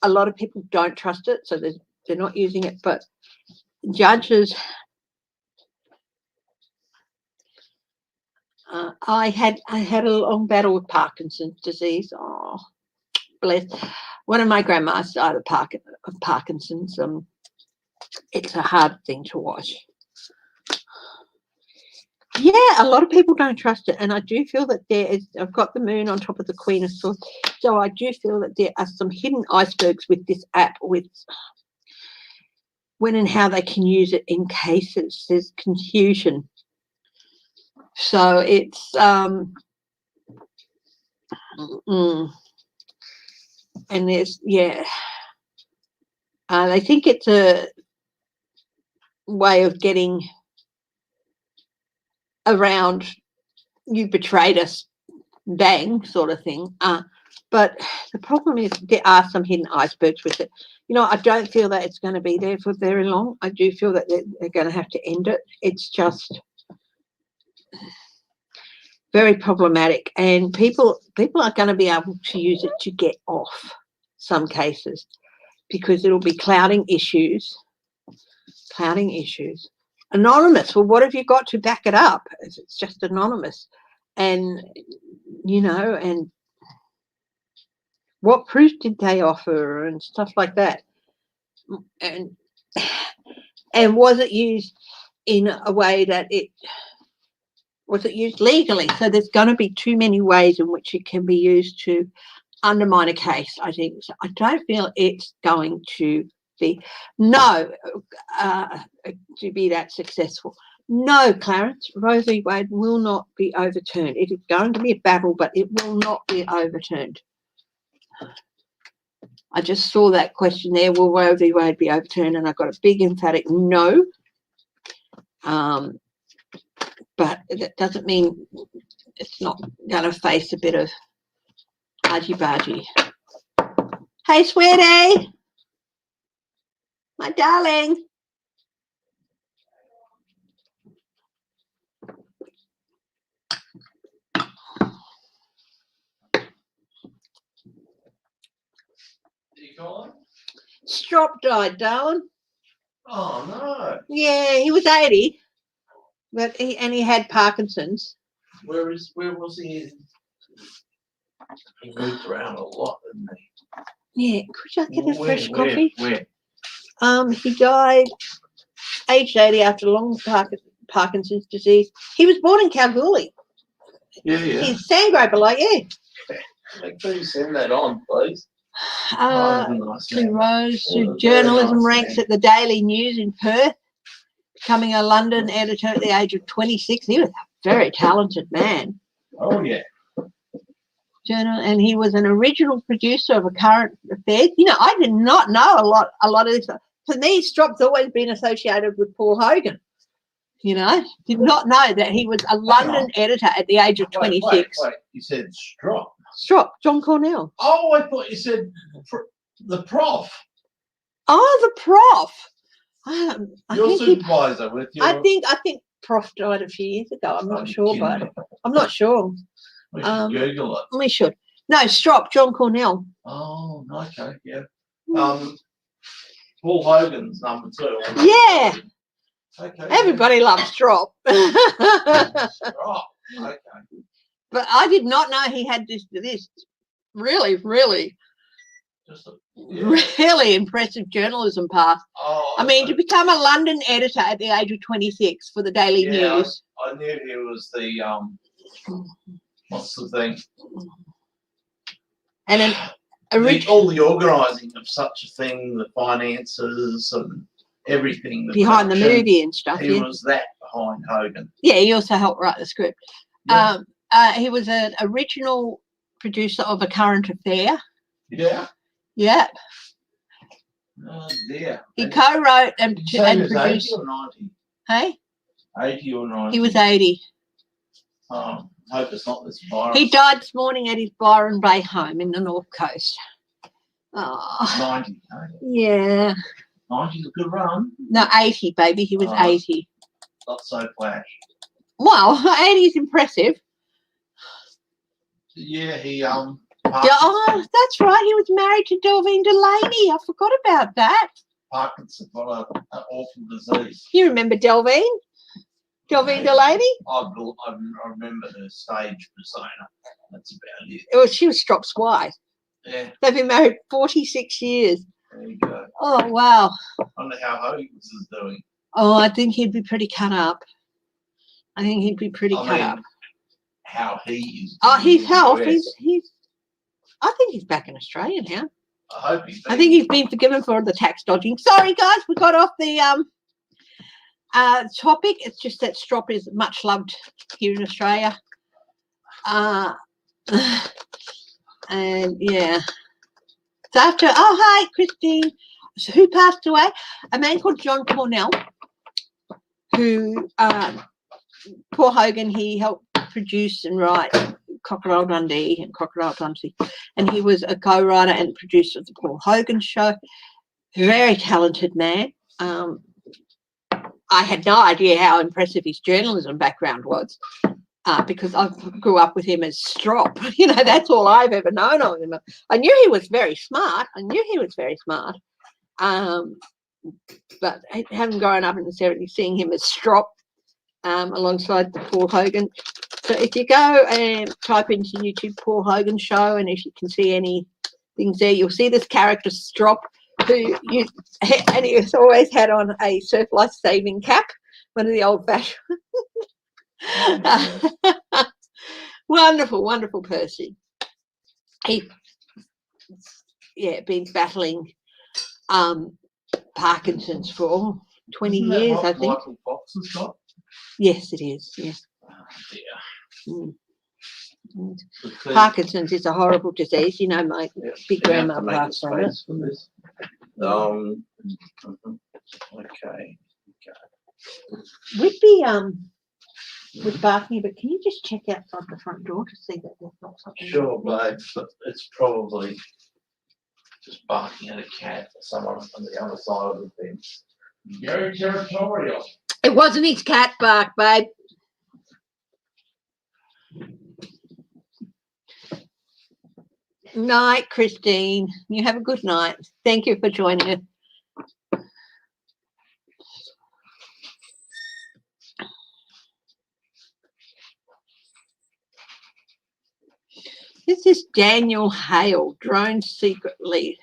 a lot of people don't trust it, so they're not using it. But judges, I had a long battle with Parkinson's disease. Oh, bless. One of my grandmas died of Parkinson's. It's a hard thing to watch. Yeah, a lot of people don't trust it, and I do feel that I've got the moon on top of the Queen of Swords, so I do feel that there are some hidden icebergs with this app, with when and how they can use it in cases. There's confusion. So it's and there's they think it's a way of getting around, you betrayed us, bang, sort of thing. But the problem is there are some hidden icebergs with it. You know, I don't feel that it's going to be there for very long. I do feel that they're going to have to end it. It's just very problematic, and people are going to be able to use it to get off some cases, because it'll be clouding issues. clouding issues. Anonymous. Well, what have you got to back it up if it's just anonymous? And, and what proof did they offer and stuff like that? And was it used in a way that was it used legally? So there's going to be too many ways in which it can be used to undermine a case, I think. So I don't feel it's going to be to be that successful. No, Clarence, Roe v. Wade will not be overturned. It is going to be a battle, but it will not be overturned. I just saw that question there, will Roe v. Wade be overturned? And I got a big emphatic no. But that doesn't mean it's not going to face a bit of argy-bargy. Hey, sweetie. My darling. Strop died, darling. Oh no. Yeah, he was 80, but he had Parkinson's. Where was he? He moved around a lot, didn't he? Yeah, could I get a fresh coffee? Where? He died aged 80 after long Parkinson's disease. He was born in Kalgoorlie. Yeah. He's Sandgroper, like, Please send that on, please. He rose to journalism ranks at the Daily News in Perth, becoming a London editor at the age of 26. He was a very talented man. Oh, yeah. And he was an original producer of A Current Affairs. I did not know a lot of this. For me, Strop's always been associated with Paul Hogan. Did not know that he was a London editor at the age of 26. Wait. You said Strop. Strop, John Cornell. Oh, I thought you said the prof. Oh, the prof. Your supervisor with your... I think Prof died a few years ago. I'm not sure, but I'm not sure. We should Google it. We should. No, Strop, John Cornell. Oh, okay, yeah. Paul Hogan's number 2. Yeah. Okay. Everybody loves Strop. Strop. Okay. But I did not know he had this really, really, really impressive journalism path. Oh, I mean, to become a London editor at the age of 26 for the Daily News. I knew he was the what's the thing? And all the organising of such a thing, the finances and everything. Behind the movie and stuff. He was that behind Hogan. Yeah, he also helped write the script. Yeah. He was an original producer of A Current Affair. Yeah. Yep. Oh dear. He co-wrote and produced. 80 or 90? Hey? 80 or 90? He was 80. Oh, I hope it's not this virus. He died this morning at his Byron Bay home in the North Coast. Oh. 90. Yeah. 90 is a good run. No, 80, baby. He was 80. Not so flash. Well, 80 is impressive. Yeah, he Oh, that's right. He was married to Delvine Delaney. I forgot about that. Parkinson's, what an awful disease. You remember Delvine? Delvine Delaney? I remember her stage persona. That's about it. Well, she was Strop's wife. Yeah. They've been married 46 years. There you go. Oh, wow. I wonder how Hogan is doing. Oh, I think he'd be pretty cut up. I think he'd be pretty cut up. How he is. Oh, his health. I think he's back in Australia now. I hope he's. I think he's been forgiven for the tax dodging. Sorry, guys, we got off the topic. It's just that Strop is much loved here in Australia. And yeah. So after, hi, Christine. So who passed away? A man called John Cornell, who Paul Hogan, he helped produce and write Crocodile Dundee and Crocodile Dundee, and he was a co-writer and producer of the Paul Hogan show. Very talented man. I had no idea how impressive his journalism background was, because I grew up with him as Strop. That's all I've ever known of him. I knew he was very smart. but I haven't grown up necessarily seeing him as Strop alongside the Paul Hogan. So if you go and type into YouTube Paul Hogan show, and if you can see any things there, you'll see this character Strop, and he has always had on a surf life saving cap, one of the old fashioned. Wonderful, wonderful person. He, been battling Parkinson's for 20 years, I think. Michael Fox has got? Yes, it is. Yes. Oh, dear. Parkinson's is a horrible disease. You know, my big grandma passed from it. Okay. Whitby was barking, but can you just check outside the front door to see that there's not something? Sure, babe, but it's probably just barking at a cat or someone on the other side of the fence. Very territorial. It wasn't his cat bark, babe. Night, Christine. You have a good night. Thank you for joining us. This is Daniel Hale, drone secret leaker.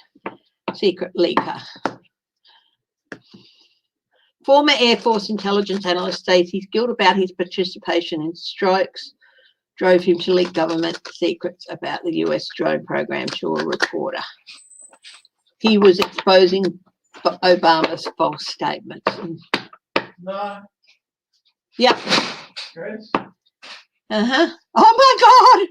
Former Air Force intelligence analyst says his guilt about his participation in strikes drove him to leak government secrets about the US drone program to a reporter. He was exposing Obama's false statements. No. Yep. Chris? Oh my God!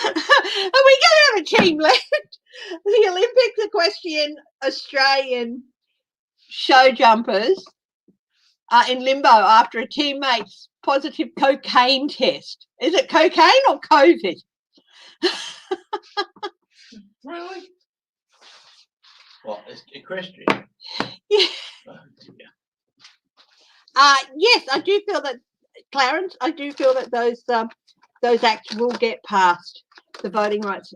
Are we going to have a team left? The Olympics equestrian Australian show jumpers are in limbo after a teammate's positive cocaine test. Is it cocaine or COVID? Really? What, is equestrian? Yeah. Oh, dear. Yes, I do feel that, Clarence, I do feel that those acts will get past the Voting Rights.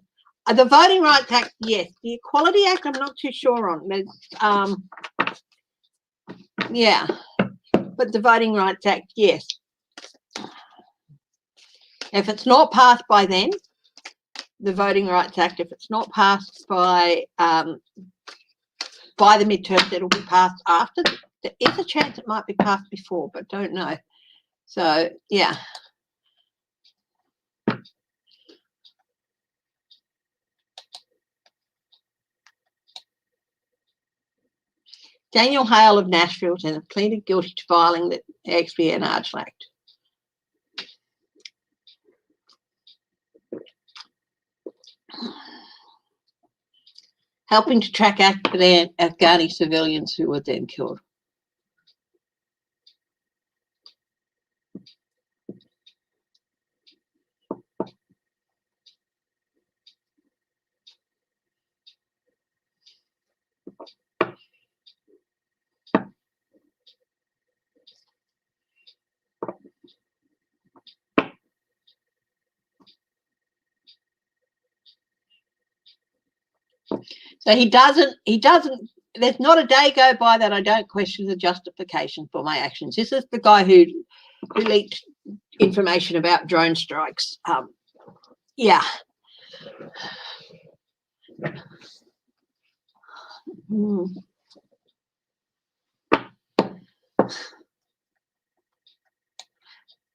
The Voting Rights Act, yes. The Equality Act, I'm not too sure on. There's, yeah, but the Voting Rights Act, yes. If it's not passed by then, the Voting Rights Act, if it's not passed by the midterms, it'll be passed after. There is a chance it might be passed before, but don't know. So, yeah. Daniel Hale of Nashville has pleaded guilty to filing the Espionage Act. Helping to track Afghani civilians who were then killed. So he doesn't, there's not a day go by that I don't question the justification for my actions. This is the guy who leaked information about drone strikes. Yeah.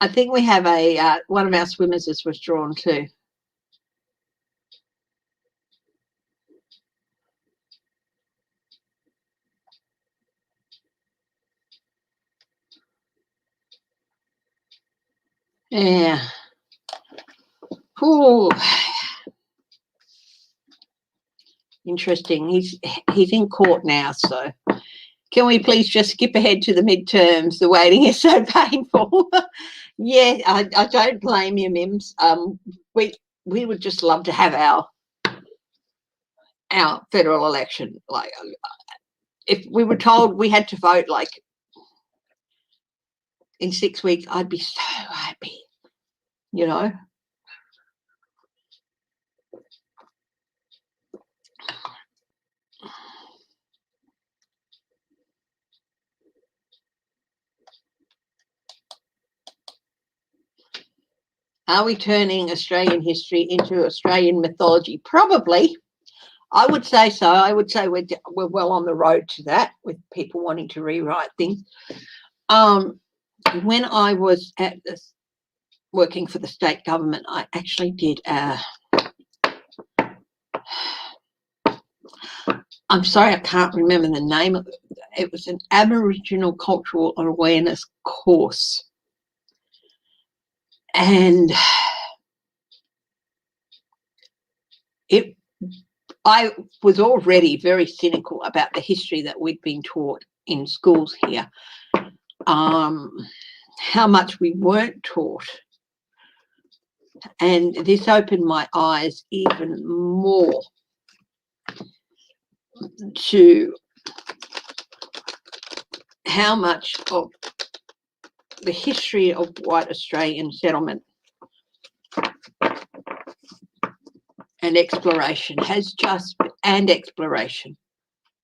I think we have one of our swimmers is withdrawn too. Yeah. Ooh. Interesting. He's in court now, so can we please just skip ahead to the midterms? The waiting is so painful. Yeah, I don't blame you, Mims. We would just love to have our federal election. Like, if we were told we had to vote like in 6 weeks, I'd be so happy, you know. Are we turning Australian history into Australian mythology? Probably. I would say so. I would say we're well on the road to that, with people wanting to rewrite things. When I was working for the state government, I actually did I'm sorry, I can't remember the name of it. It was an Aboriginal cultural awareness course. And I was already very cynical about the history that we'd been taught in schools here. How much we weren't taught. And this opened my eyes even more to how much of the history of white Australian settlement and exploration exploration.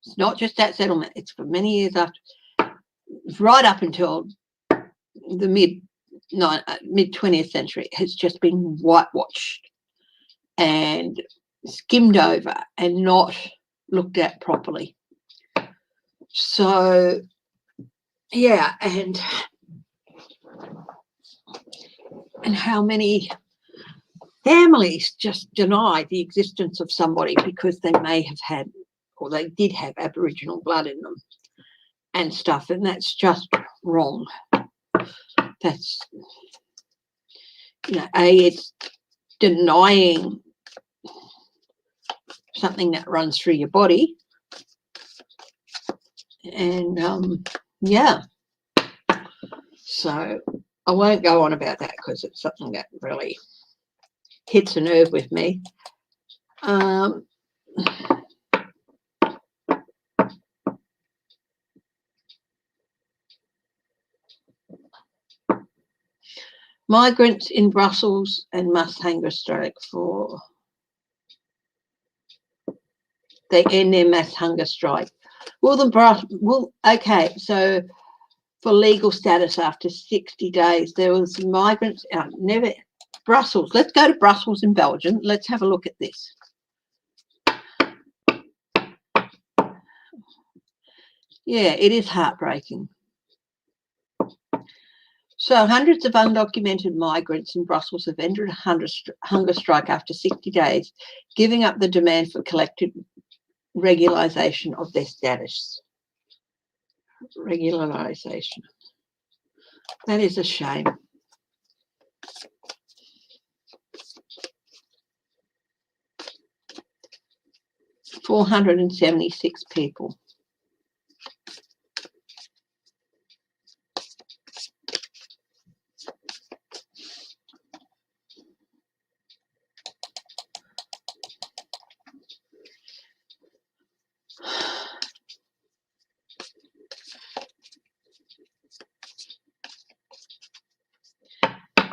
It's not just that settlement, it's for many years after, right up until the mid 20th century, has just been whitewashed and skimmed over and not looked at properly. So, yeah, and how many families just deny the existence of somebody because they may have had, or they did have, Aboriginal blood in them and stuff, and that's just wrong. That's, it's denying something that runs through your body. And yeah, so I won't go on about that because it's something that really hits a nerve with me. Migrants in Brussels and must hunger strike for, they end their mass hunger strike. Okay, so for legal status after 60 days, there was migrants Brussels. Let's go to Brussels in Belgium. Let's have a look at this. Yeah, it is heartbreaking. So hundreds of undocumented migrants in Brussels have entered a hunger strike after 60 days, giving up the demand for collective regularisation of their status. Regularisation. That is a shame. $476 people.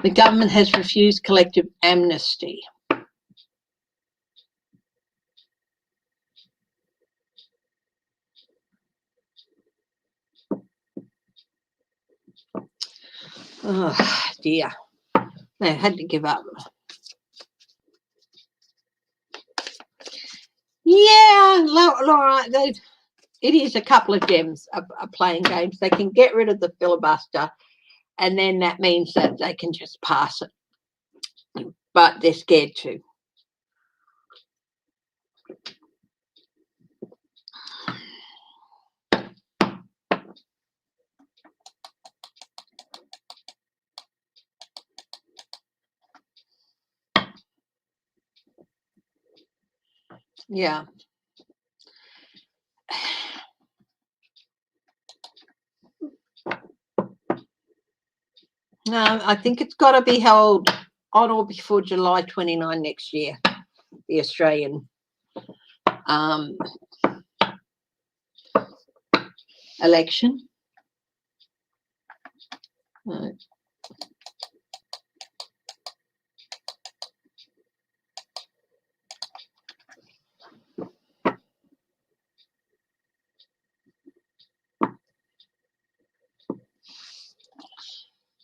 The government has refused collective amnesty. Oh dear, they had to give up. Yeah, Laura, it is a couple of gems are playing games. They can get rid of the filibuster, and then that means that they can just pass it. But they're scared to. Yeah. No, I think it's got to be held on or before July 29 next year, the Australian election. Right.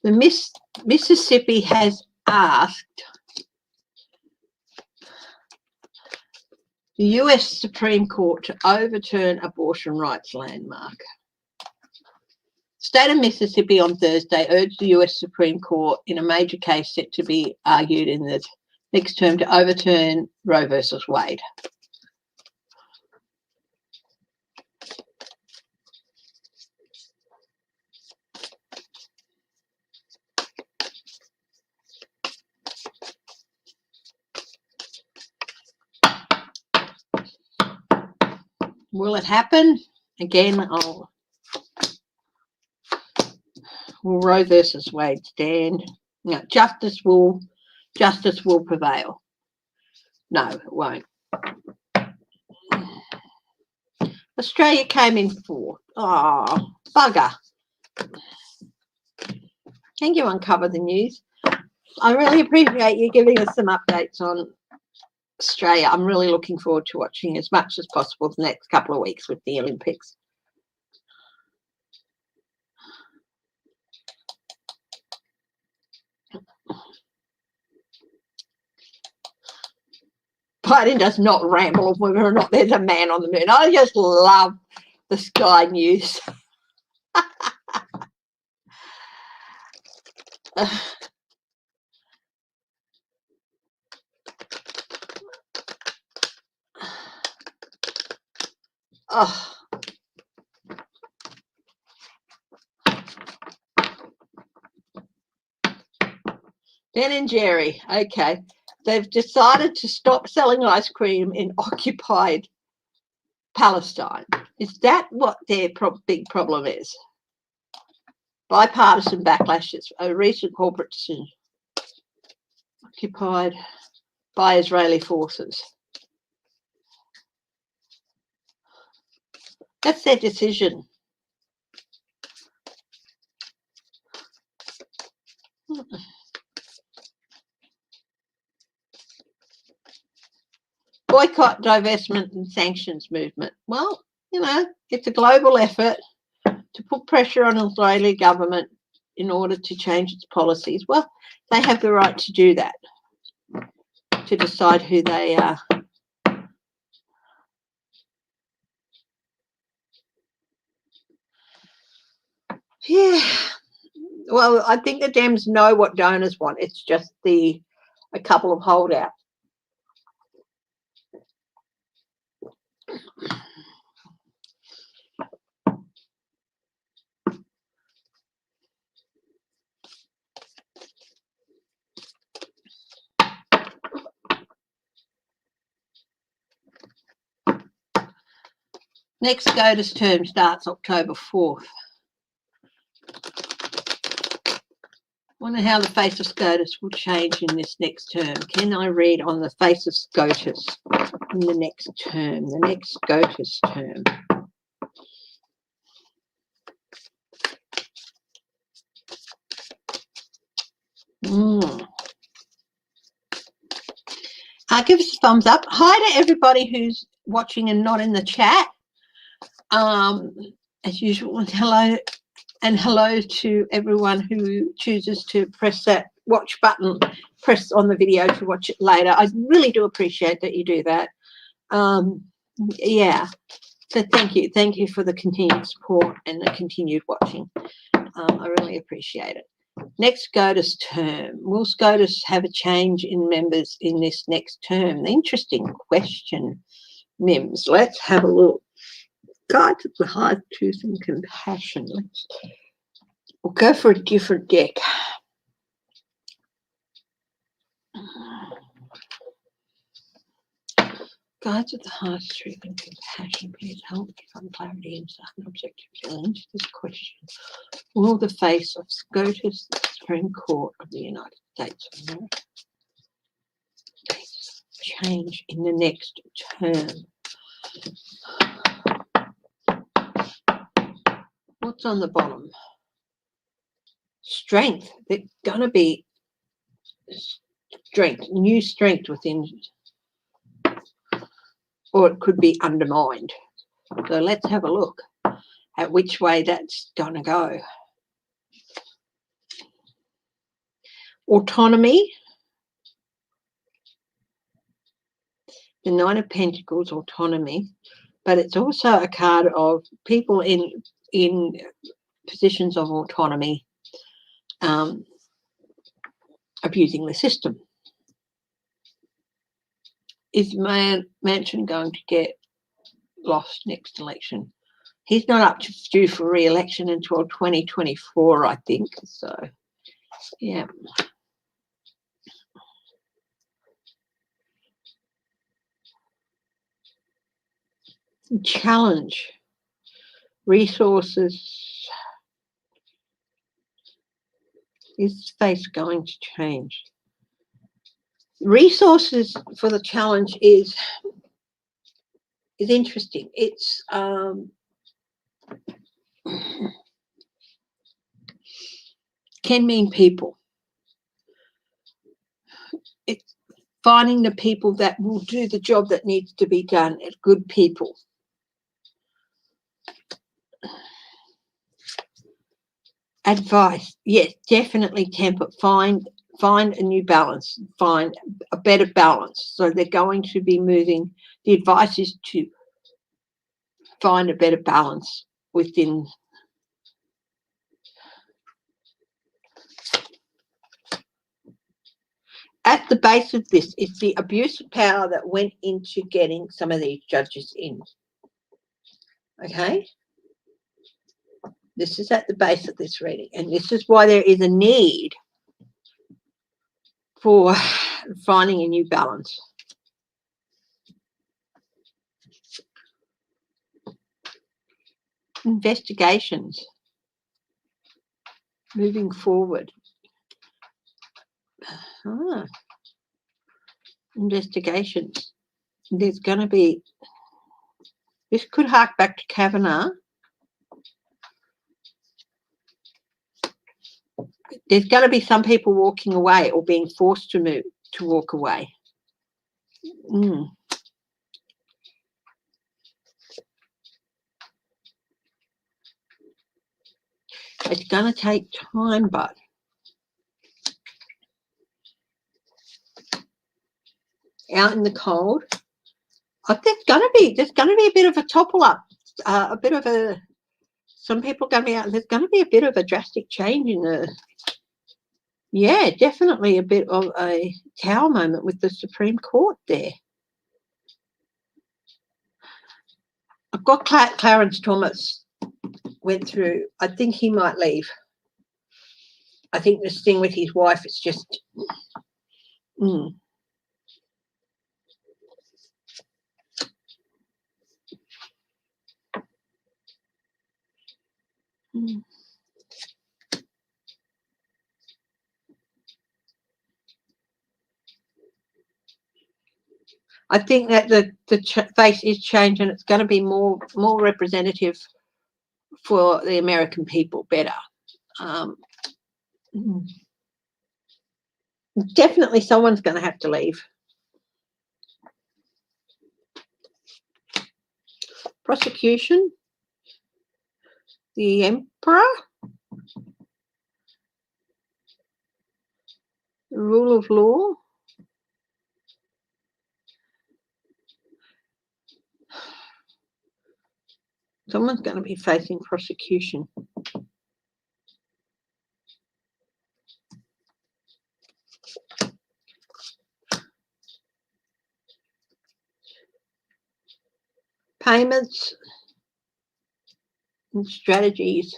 The Mississippi has asked the US Supreme Court to overturn abortion rights landmark. State of Mississippi on Thursday urged the US Supreme Court in a major case set to be argued in the next term to overturn Roe versus Wade. Will it happen? Again, will Roe versus Wade stand? No, justice will prevail. No, it won't. Australia came in fourth. Oh, bugger. Thank you, Uncover the News. I really appreciate you giving us some updates on Australia. I'm really looking forward to watching as much as possible the next couple of weeks with the Olympics. Biden does not ramble on whether or not there's a man on the moon. I just love the Sky News. Oh. Ben and Jerry, okay. They've decided to stop selling ice cream in occupied Palestine. Is that what their big problem is? Bipartisan backlash. It's a recent corporate decision. Occupied by Israeli forces. That's their decision. Boycott, divestment and sanctions movement. Well, you know, it's a global effort to put pressure on the Israeli government in order to change its policies. Well, they have the right to do that, to decide who they are. Yeah. Well, I think the Dems know what donors want. It's just a couple of holdouts. Next SCOTUS term starts October 4th. Wonder how the face of SCOTUS will change in this next term. Can I read on the face of SCOTUS in the next term, the next SCOTUS term? Give us a thumbs up. Hi to everybody who's watching and not in the chat. As usual, and hello to everyone who chooses to press that watch button, press on the video to watch it later. I really do appreciate that you do that. Yeah, so thank you for the continued support and the continued watching. I really appreciate it. Next SCOTUS term. Will SCOTUS have a change in members in this next term? Interesting question, Mims. Let's have a look. Guide to the Heart, Truth and Compassion. We'll go for a different deck. Guides of the Heart, Truth and Compassion. Please help me find clarity, insight and objectivity into this question. Will the face of SCOTUS, the Supreme Court of the United States of America, change in the next term? What's on the bottom? Strength. There's going to be strength, new strength within, or it could be undermined. So let's have a look at which way that's going to go. Autonomy. the Nine of Pentacles, autonomy, but it's also a card of people in positions of autonomy abusing the system. Is Manchin going to get lost next election? He's not up to due for re-election until 2024, I think. So, yeah. Challenge. Resources. Is face going to change? Resources for the challenge is interesting. It's can mean people. It's finding the people that will do the job that needs to be done. It's good people. Advice, yes, definitely temper. Find a new balance. Find a better balance. So they're going to be moving. The advice is to find a better balance within. At the base of this is the abuse of power that went into getting some of these judges in. Okay? This is at the base of this reading, and this is why there is a need for finding a new balance. Investigations. Moving forward. Investigations. There's going to be, this could hark back to Kavanaugh. There's going to be some people walking away or being forced to walk away. It's going to take time, but out in the cold, there's going to be a bit of a topple up, a bit of a. Some people are going to be out. There's going to be a bit of a drastic change in the. Yeah, definitely a bit of a Tower moment with the Supreme Court there. I've got Clarence Thomas went through. I think he might leave. I think this thing with his wife is just. I think that the face is changing. It's going to be more representative for the American people. Better. Definitely, someone's going to have to leave. Prosecution. The Emperor. The rule of law. Someone's going to be facing prosecution. Payments and strategies.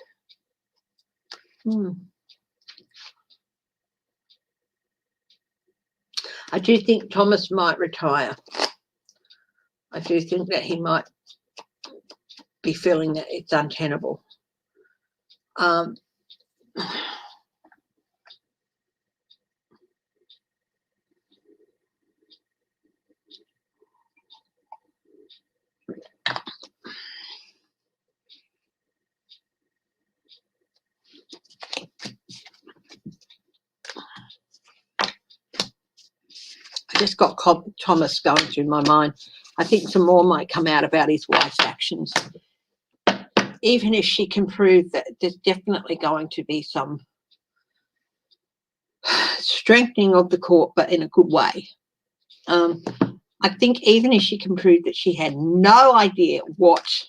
I do think Thomas might retire. I do think that he might be feeling that it's untenable. I just got Thomas going through my mind. I think some more might come out about his wife's actions. Even if she can prove that there's definitely going to be some strengthening of the court, but in a good way. I think even if she can prove that she had no idea what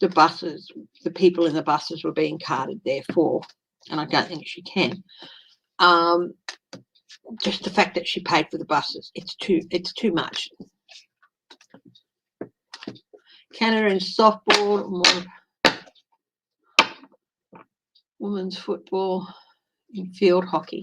the people in the buses were being carted there for, and I don't think she can, just the fact that she paid for the buses, it's too much. Canada in softball, women's football, and field hockey.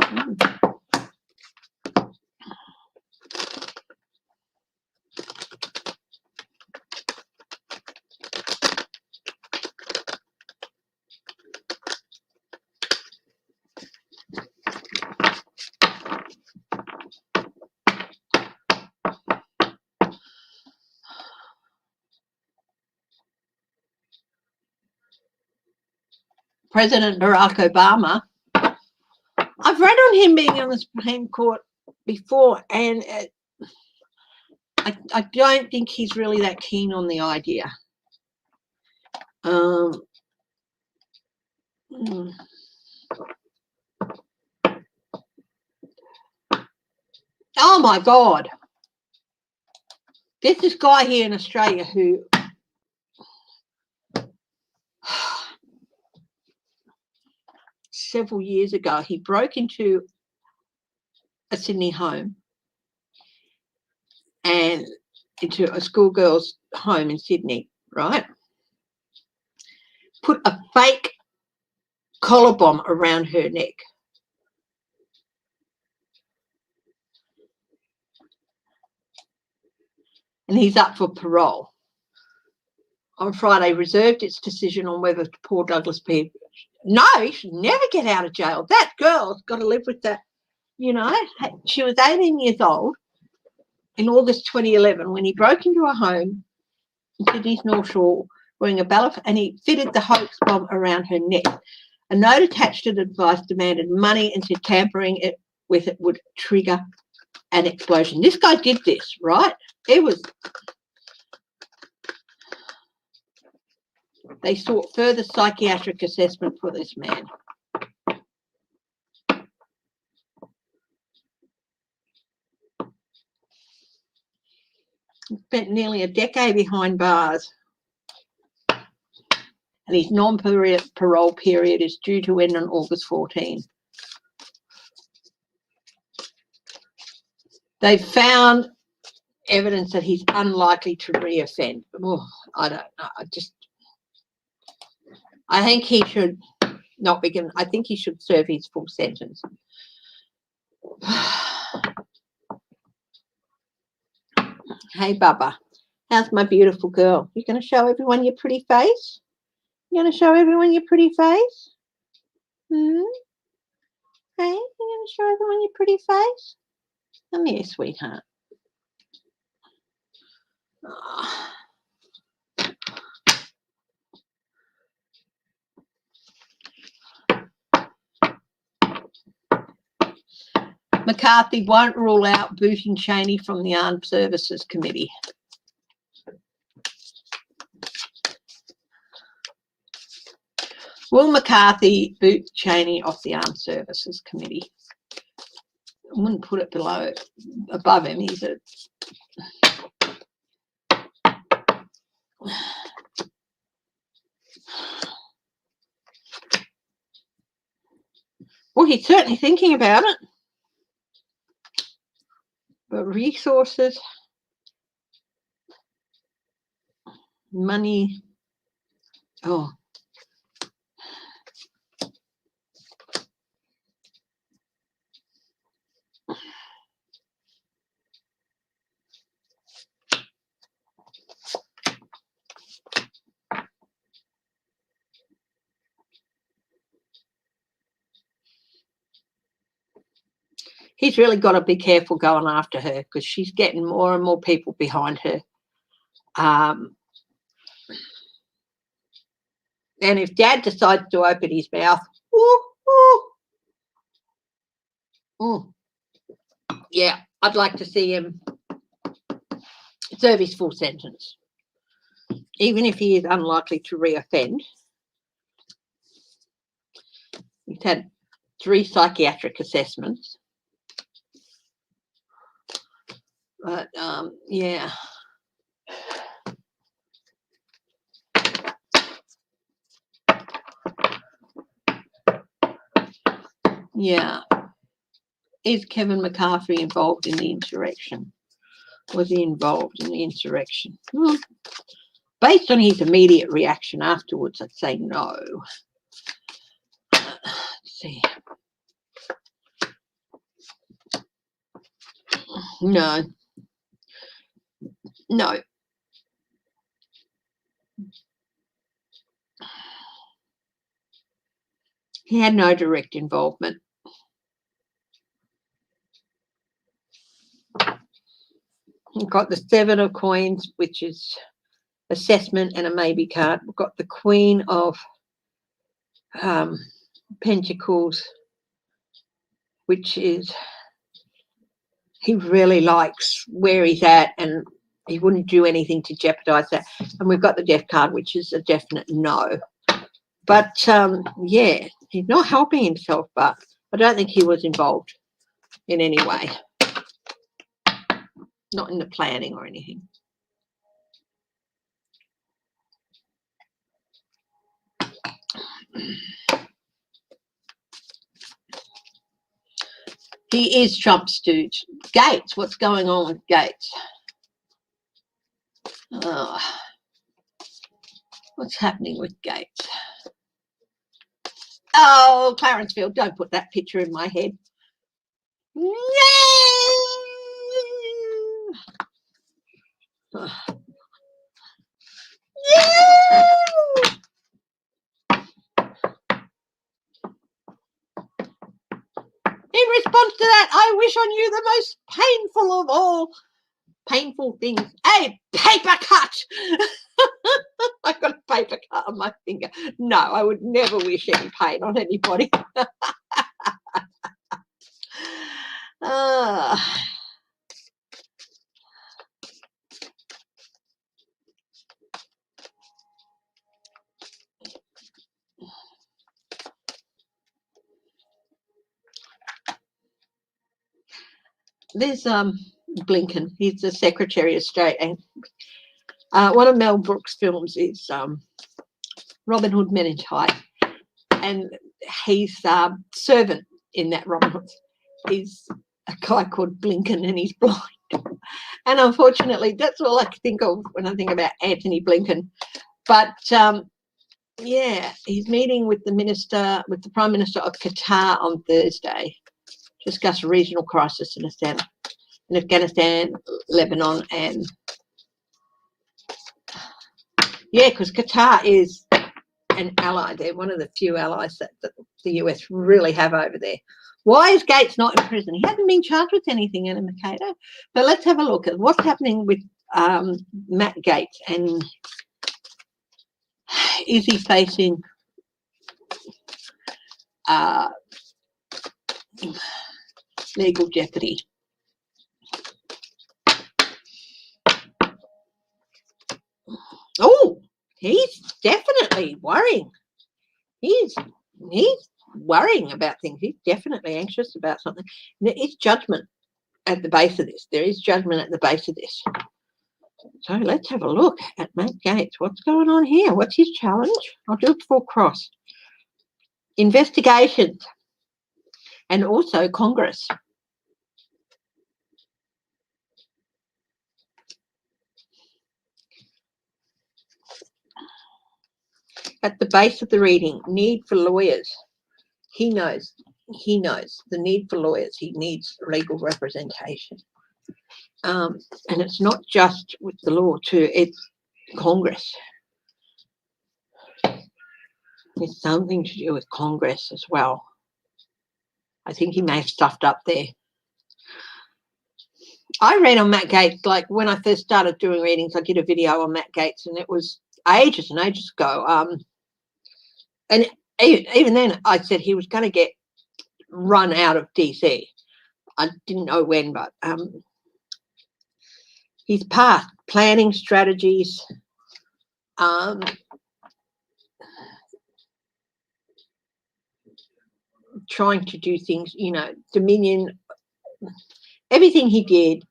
President Barack Obama, I've read on him being on the Supreme Court before, and I don't think he's really that keen on the idea. Oh my God. There's this guy here in Australia who several years ago, he broke into a Sydney home and into a schoolgirl's home in Sydney, right? Put a fake collar bomb around her neck. And he's up for parole. On Friday, reserved its decision on whether poor Douglas P. No, he should never get out of jail. That girl's got to live with that. You know, she was 18 years old in August 2011 when he broke into a home in Sydney's North Shore wearing a ballot, and he fitted the hoax bomb around her neck. A note attached to the device demanded money and said tampering it with it would trigger an explosion. This guy did this, right? It was... They sought further psychiatric assessment for this man. He spent nearly a decade behind bars, and his non-parole period is due to end on August 14. They found evidence that he's unlikely to reoffend. Oh, I don't know. I think he should not be given. I think he should serve his full sentence. Hey, Bubba, how's my beautiful girl? You going to show everyone your pretty face? You going to show everyone your pretty face? Hey, you going to show everyone your pretty face? Come here, sweetheart. Oh. McCarthy won't rule out booting Cheney from the Armed Services Committee. Will McCarthy boot Cheney off the Armed Services Committee? I wouldn't put it above him. He's a... Well, he's certainly thinking about it. But resources, money, oh. He's really got to be careful going after her because she's getting more and more people behind her. And if Dad decides to open his mouth, yeah, I'd like to see him serve his full sentence, even if he is unlikely to reoffend. He's had 3 psychiatric assessments. But yeah. Yeah. Is Kevin McCarthy involved in the insurrection? Was he involved in the insurrection? Based on his immediate reaction afterwards, I'd say no. Let's see. No. No. He had no direct involvement. We've got the 7 of coins, which is assessment and a maybe card. We've got the Queen of Pentacles, which is he really likes where he's at and he wouldn't do anything to jeopardize that. And we've got the Death card, which is a definite no. But yeah, he's not helping himself, but I don't think he was involved in any way. Not in the planning or anything. He is Trump stooge. Gates, what's going on with Gates? What's happening with Gates? Oh, Clarenceville, don't put that picture in my head. No! No! In response to that, I wish I knew the most painful of all painful things, a paper cut. I got a paper cut on my finger. No, I would never wish any pain on anybody. There's Blinken. He's the Secretary of State, and one of Mel Brooks' films is Robin Hood Men in Tights, and his servant in that Robin Hood is a guy called Blinken, and he's blind. And unfortunately, that's all I think of when I think about Anthony Blinken. But yeah, he's meeting with the Prime Minister of Qatar on Thursday to discuss a regional crisis in Afghanistan, Lebanon, and yeah, because Qatar is an ally. They're one of the few allies that the US really have over there. Why is Gates not in prison? He hasn't been charged with anything, Anna Mercator. But let's have a look at what's happening with Matt Gaetz, and is he facing legal jeopardy? Oh, he's definitely worrying. He's worrying about things. He's definitely anxious about something. There is judgment at the base of this. There is judgment at the base of this. So let's have a look at Matt Gaetz. What's going on here? What's his challenge? I'll do it full cross. Investigations and also Congress. At the base of the reading, need for lawyers. He knows the need for lawyers. He needs legal representation. And it's not just with the law too, it's Congress. There's something to do with Congress as well. I think he may have stuffed up there. I read on Matt Gaetz, like when I first started doing readings, I did a video on Matt Gaetz, and it was ages and ages ago. And even then I said he was going to get run out of DC. I didn't know when, but his path, planning strategies, trying to do things, Dominion, everything he did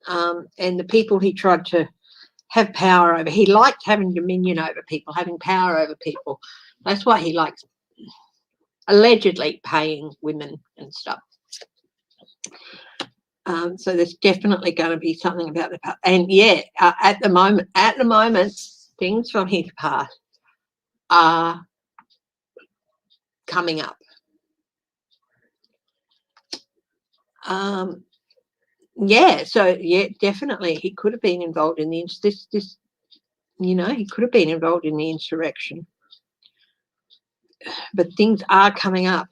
and the people he tried to have power over. He liked having dominion over people, having power over people. That's why he likes allegedly paying women and stuff. So there's definitely going to be something about the past. And yeah, at the moment, things from his past are coming up. Yeah, so yeah, definitely he could have been involved in the he could have been involved in the insurrection. But things are coming up,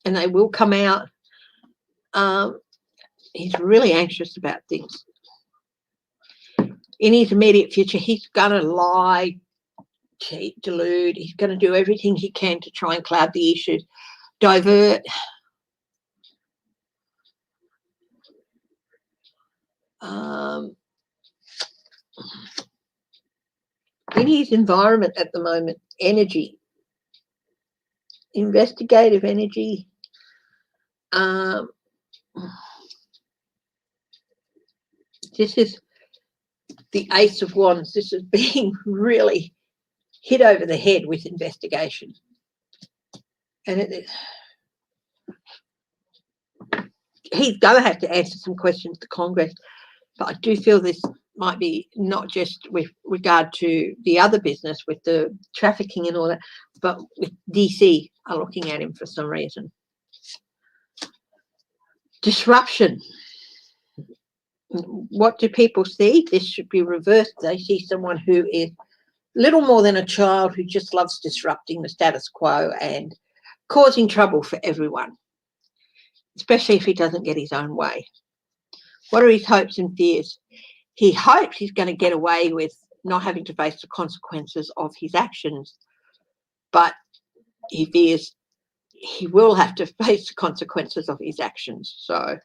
and they will come out. He's really anxious about things. In his immediate future, he's going to lie, cheat, delude. He's going to do everything he can to try and cloud the issues, divert. In his environment at the moment, energy, investigative energy, this is the Ace of Wands. This is being really hit over the head with investigation. And he's going to have to answer some questions to Congress, but I do feel this might be not just with regard to the other business with the trafficking and all that, but with DC are looking at him for some reason. Disruption. What do people see? This should be reversed. They see someone who is little more than a child who just loves disrupting the status quo and causing trouble for everyone, especially if he doesn't get his own way. What are his hopes and fears? He hopes he's going to get away with not having to face the consequences of his actions, but he fears he will have to face the consequences of his actions. So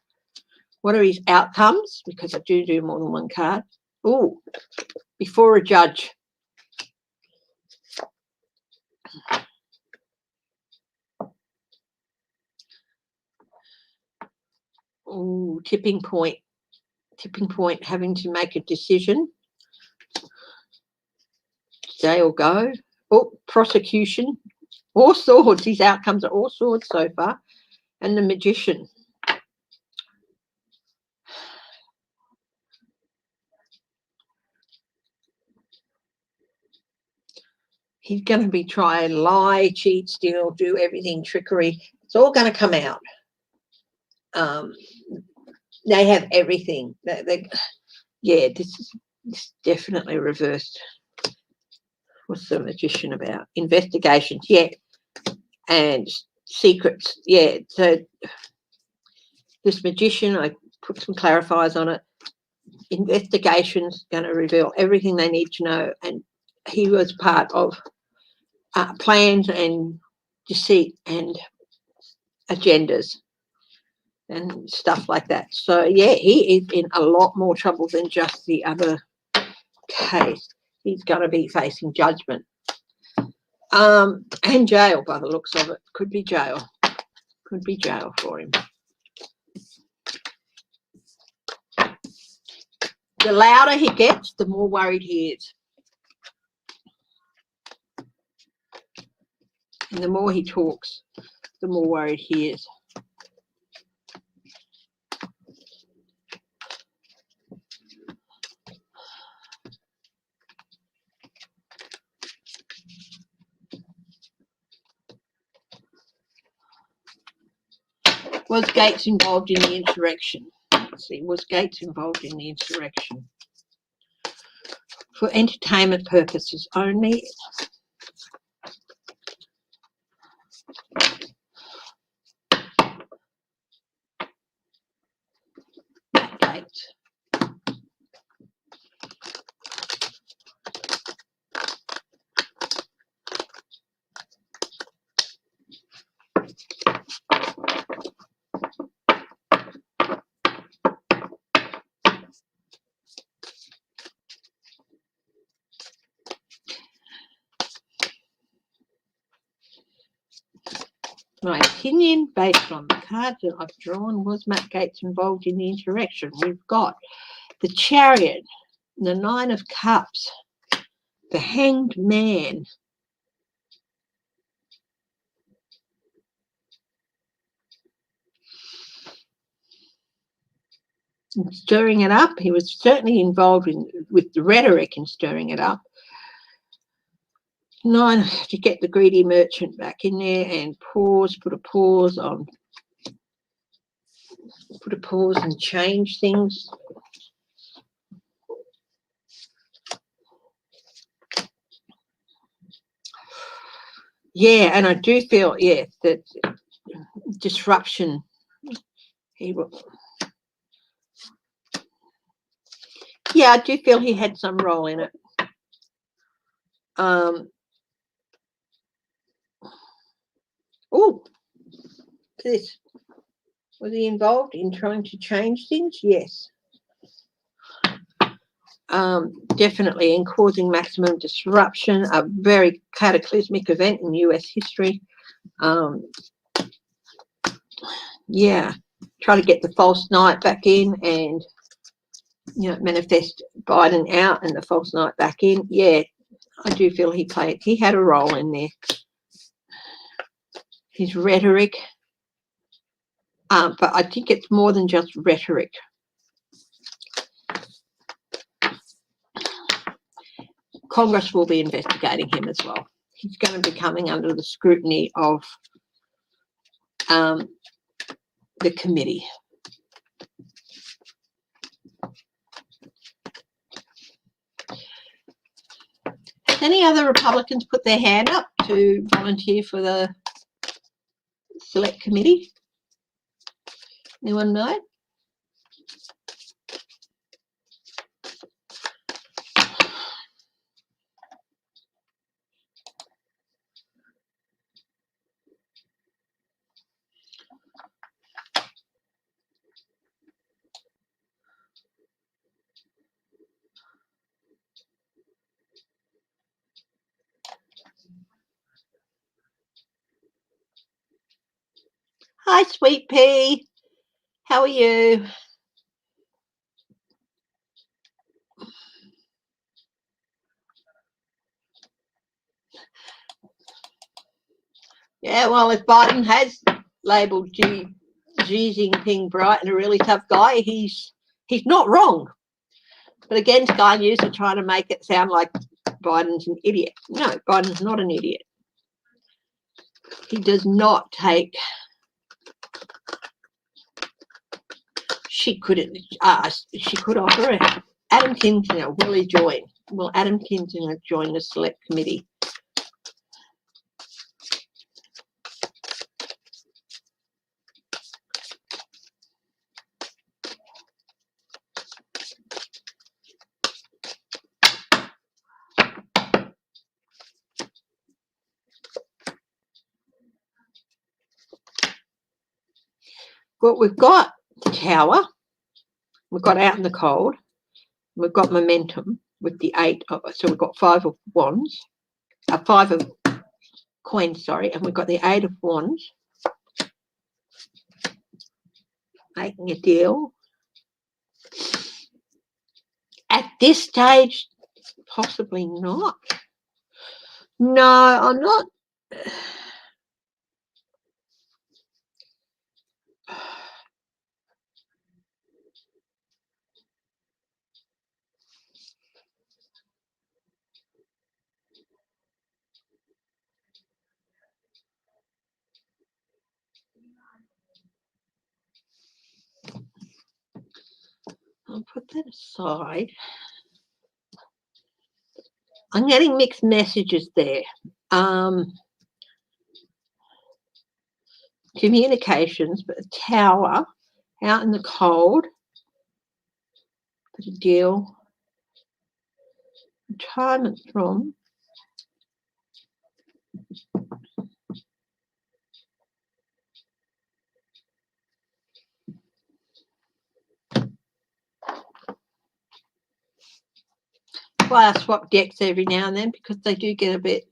what are his outcomes? Because I do more than one card. Oh, before a judge. Oh, tipping point. Tipping point, having to make a decision. Stay or go. Oh, prosecution. All swords. His outcomes are all swords so far. And the Magician. He's going to be trying to lie, cheat, steal, do everything, trickery. It's all going to come out. They have everything. Yeah, this is definitely reversed. What's the Magician about? Investigations, yeah, and secrets, yeah. So this Magician, I put some clarifiers on it. Investigations going to reveal everything they need to know, and he was part of plans and deceit and agendas and stuff like that. So yeah, he is in a lot more trouble than just the other case. He's going to be facing judgment and jail by the looks of it. Could be jail for him. The louder he gets, the more worried he is, and the more he talks, the more worried he is. Was Gates involved in the insurrection? Let's see, was Gates involved in the insurrection? For entertainment purposes only. Gates. My opinion, based on the cards that I've drawn, was Matt Gates involved in the insurrection? We've got The Chariot, the Nine of Cups, the Hanged Man. Stirring it up. He was certainly involved with the rhetoric in stirring it up. Nine, to get the greedy merchant back in there and put a pause and change things. Yeah, and I do feel, yeah, that disruption, yeah, I do feel he had some role in it. Oh, this. Was he involved in trying to change things? Yes. Definitely in causing maximum disruption, a very cataclysmic event in US history. Yeah, try to get the false knight back in and, you know, manifest Biden out and the false knight back in. Yeah, I do feel he had a role in there. His rhetoric, but I think it's more than just rhetoric. Congress will be investigating him as well. He's going to be coming under the scrutiny of the committee. Any other Republicans put their hand up to volunteer for the select committee? Anyone know? Hi, Sweet Pea. How are you? Yeah, well, if Biden has labelled Xi Jinping bright and a really tough guy, he's not wrong. But again, Sky News are trying to make it sound like Biden's an idiot. No, Biden's not an idiot. He does not take. She could offer it. Adam Kinzinger, will he join? Will Adam Kinzinger join the select committee? Well, we've got the Tower, we've got Out in the Cold, we've got Momentum with the 8, so we've got 5 of Wands, 5 of Coins, sorry, and we've got the 8 of Wands, making a deal. At this stage, possibly not. No, I'm not. I'll put that aside. I'm getting mixed messages there. Communications, but a Tower, Out in the Cold, put a deal. Retirement from. Well, I swap decks every now and then because they do get a bit.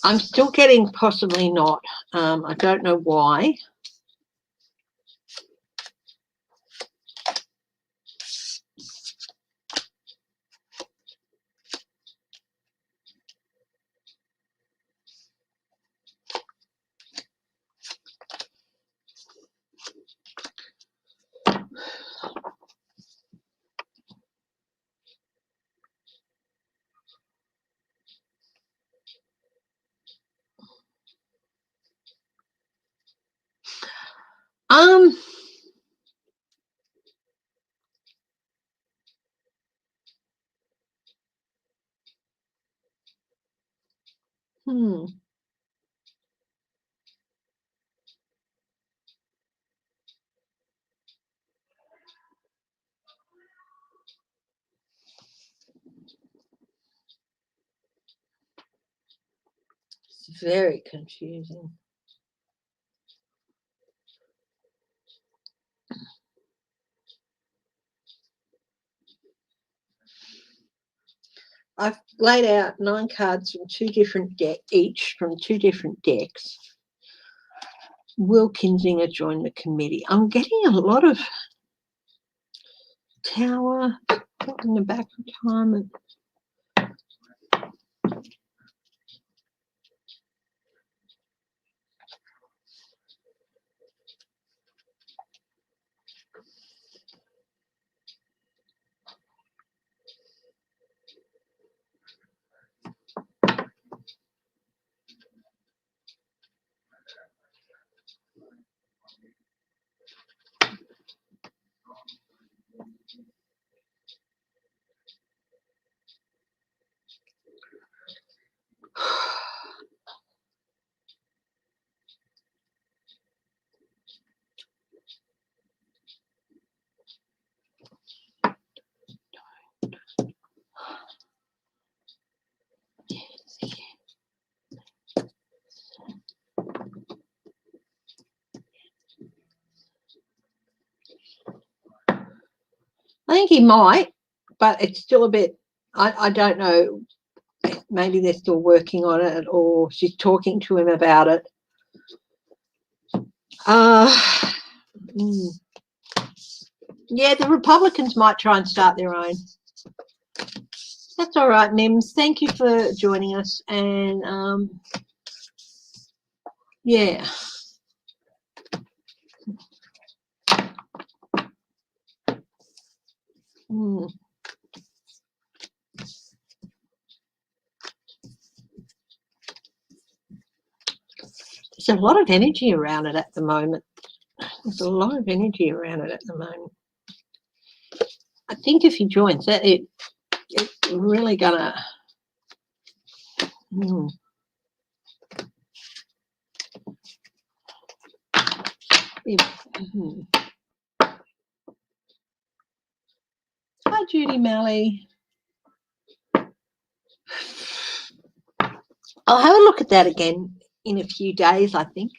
I'm still getting possibly not. I don't know why. Um, hmm. It's very confusing. I've laid out 9 cards from 2 different decks, each from 2 different decks. Will Kinzinger join the committee? I'm getting a lot of Tower in the back retirement. I think he might, but it's still a bit, I don't know, maybe they're still working on it or she's talking to him about it. Yeah, the Republicans might try and start their own. That's all right, Mims. Thank you for joining us. And yeah. There's a lot of energy around it at the moment. There's a lot of energy around it at the moment. I think if he joins it, it's really gonna. Hi, Judy Malley. I'll have a look at that again in a few days, I think.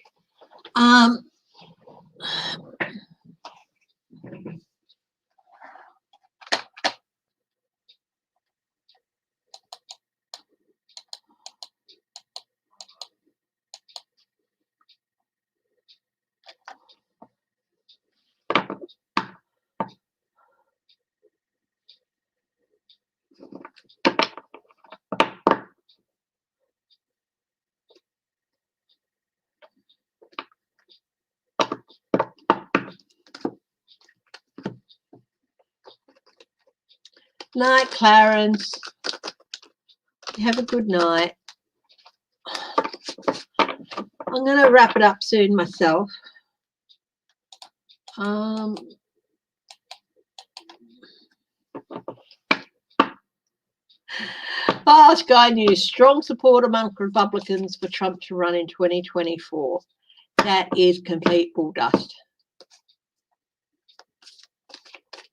Night, Clarence. Have a good night. I'm going to wrap it up soon myself. Sky News, strong support among Republicans for Trump to run in 2024. That is complete bull dust.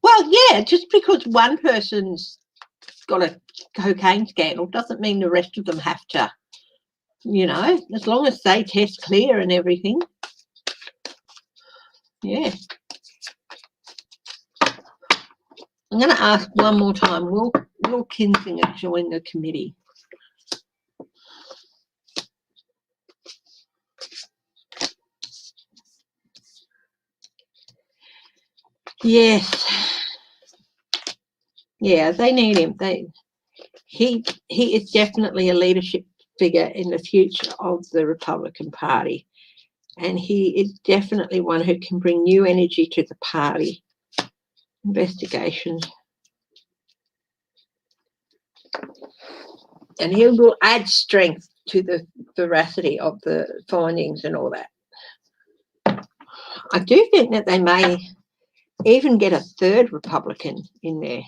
Well, yeah, just because one person's got a cocaine scandal doesn't mean the rest of them have to, as long as they test clear and everything. Yeah. I'm going to ask one more time, will Kinzinger join the committee? Yes. Yeah, they need him. He is definitely a leadership figure in the future of the Republican Party. And he is definitely one who can bring new energy to the party. Investigations. And he will add strength to the veracity of the findings and all that. I do think that they may even get a third Republican in there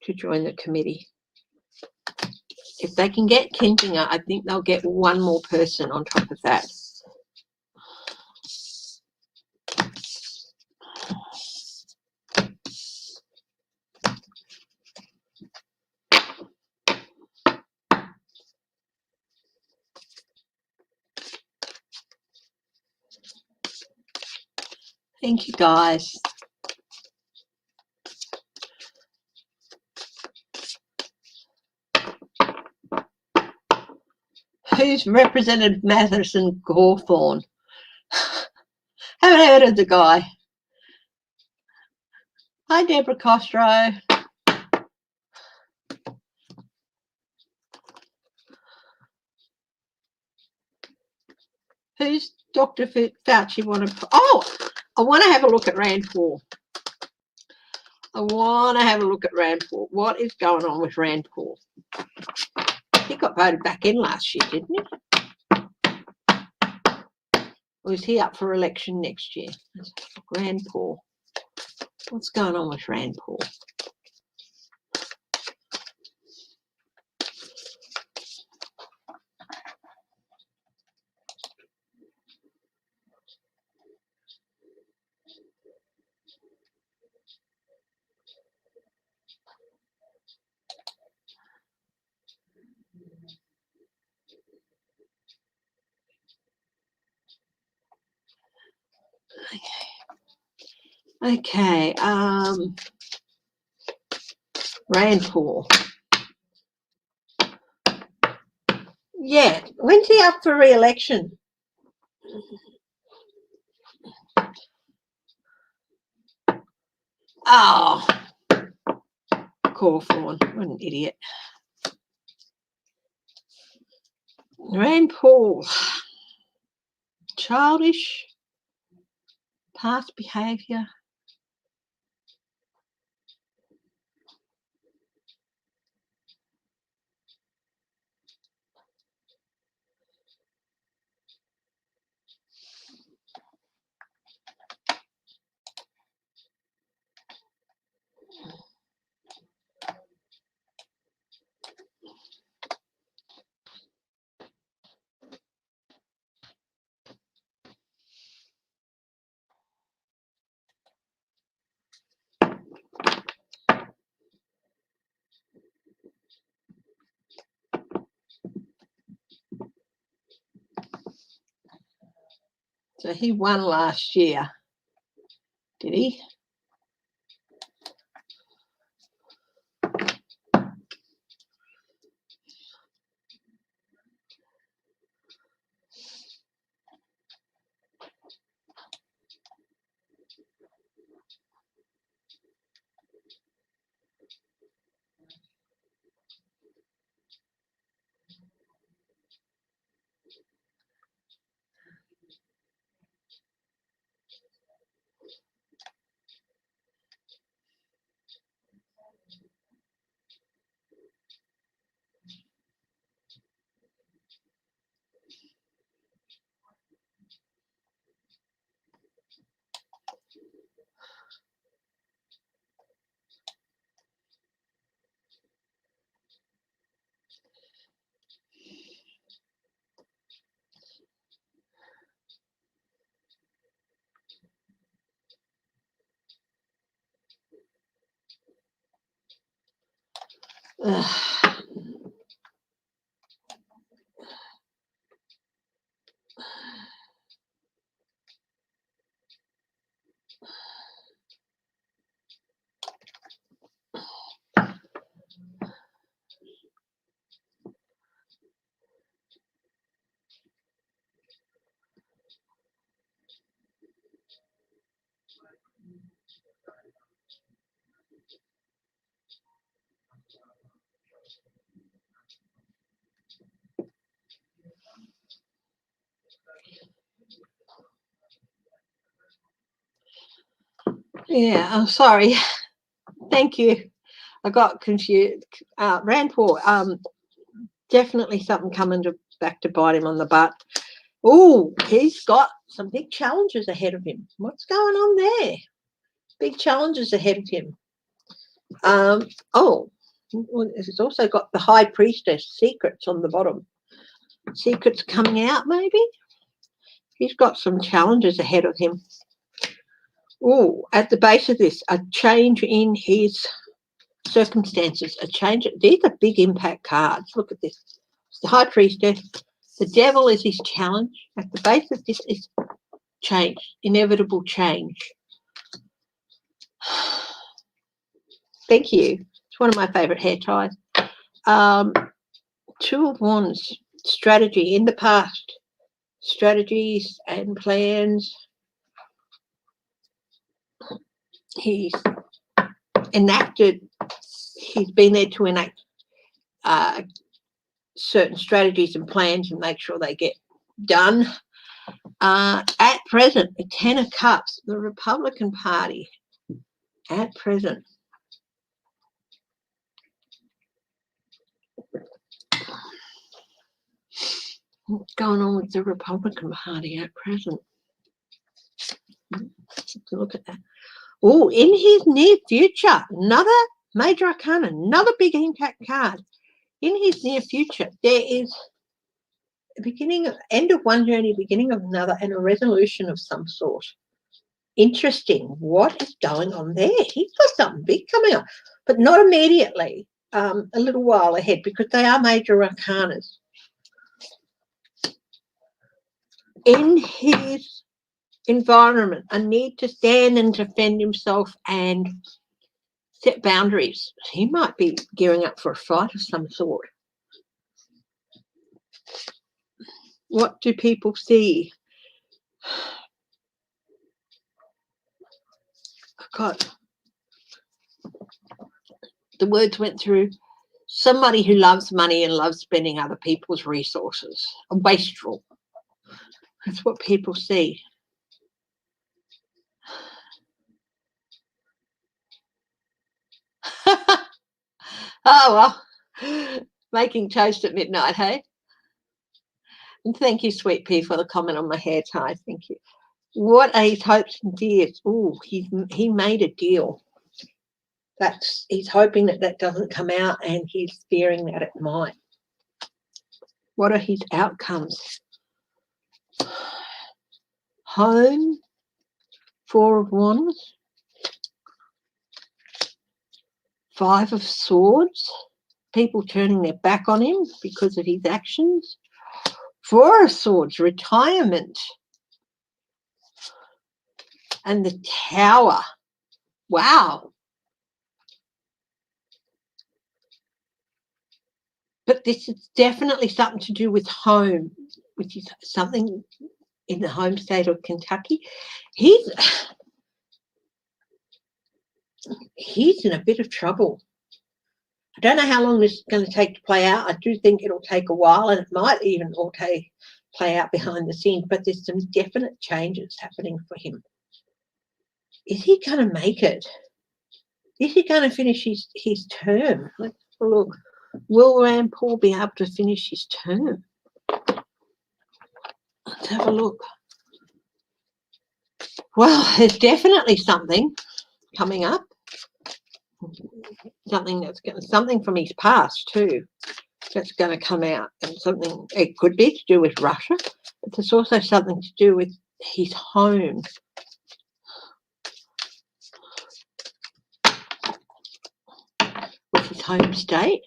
to join the committee. If they can get Kinzinger, I think they'll get one more person on top of that. Thank you, guys. Who's Representative Matherson Gawthorne? Haven't heard of the guy. Hi, Deborah Costro. Who's Dr. Fauci want to... Oh, I want to have a look at Rand Paul. I want to have a look at Rand Paul. What is going on with Rand Paul? He got voted back in last year, didn't he? Or is he up for election next year? Rand Paul. What's going on with Rand Paul? Okay, Rand Paul. Yeah, when's he up for re-election? Oh, Cawthorne, what an idiot. Rand Paul. Childish, past behaviour. So he won last year, did he? Ugh. Yeah, I'm sorry. Thank you. I got confused. Rand Paul, definitely something coming back to bite him on the butt. Oh, he's got some big challenges ahead of him. What's going on there? Big challenges ahead of him. Oh, it's also got the High Priestess secrets on the bottom. Secrets coming out, maybe? He's got some challenges ahead of him. Oh, at the base of this, a change in his circumstances, a change. These are big impact cards. Look at this. It's the High Priestess. The Devil is his challenge. At the base of this is change, inevitable change. Thank you. It's one of my favourite hair ties. Two of Wands, strategy in the past, strategies and plans. He's enacted, he's been there to enact certain strategies and plans and make sure they get done. At present, the 10 of Cups, the Republican Party, at present. What's going on with the Republican Party at present? Let's look at that. Oh, in his near future, another major arcana, another big impact card. In his near future, there is a beginning, end of one journey, beginning of another, and a resolution of some sort. Interesting. What is going on there? He's got something big coming up, but not immediately. A little while ahead, because they are major arcanas. In his environment, a need to stand and defend himself and set boundaries. He might be gearing up for a fight of some sort. What do people see? God, the words went through. Somebody who loves money and loves spending other people's resources. A wastrel. That's what people see. Oh, well, making toast at midnight, hey? And thank you, Sweet Pea, for the comment on my hair tie. Thank you. What are his hopes and fears? Oh, he made a deal. He's hoping that doesn't come out, and he's fearing that it might. What are his outcomes? Home, 4 of Wands, 5 of Swords, people turning their back on him because of his actions. 4 of Swords, retirement. And the Tower. Wow. But this is definitely something to do with home, which is something in the home state of Kentucky. He's in a bit of trouble. I don't know how long this is going to take to play out. I do think it'll take a while, and it might even all play out behind the scenes, but there's some definite changes happening for him. Is he going to make it? Is he going to finish his term? Let's have a look. Will Rand Paul be able to finish his term? Let's have a look. Well, there's definitely something coming up. Something from his past too that's going to come out, and something, it could be to do with Russia, but there's also something to do with his home. With his home state.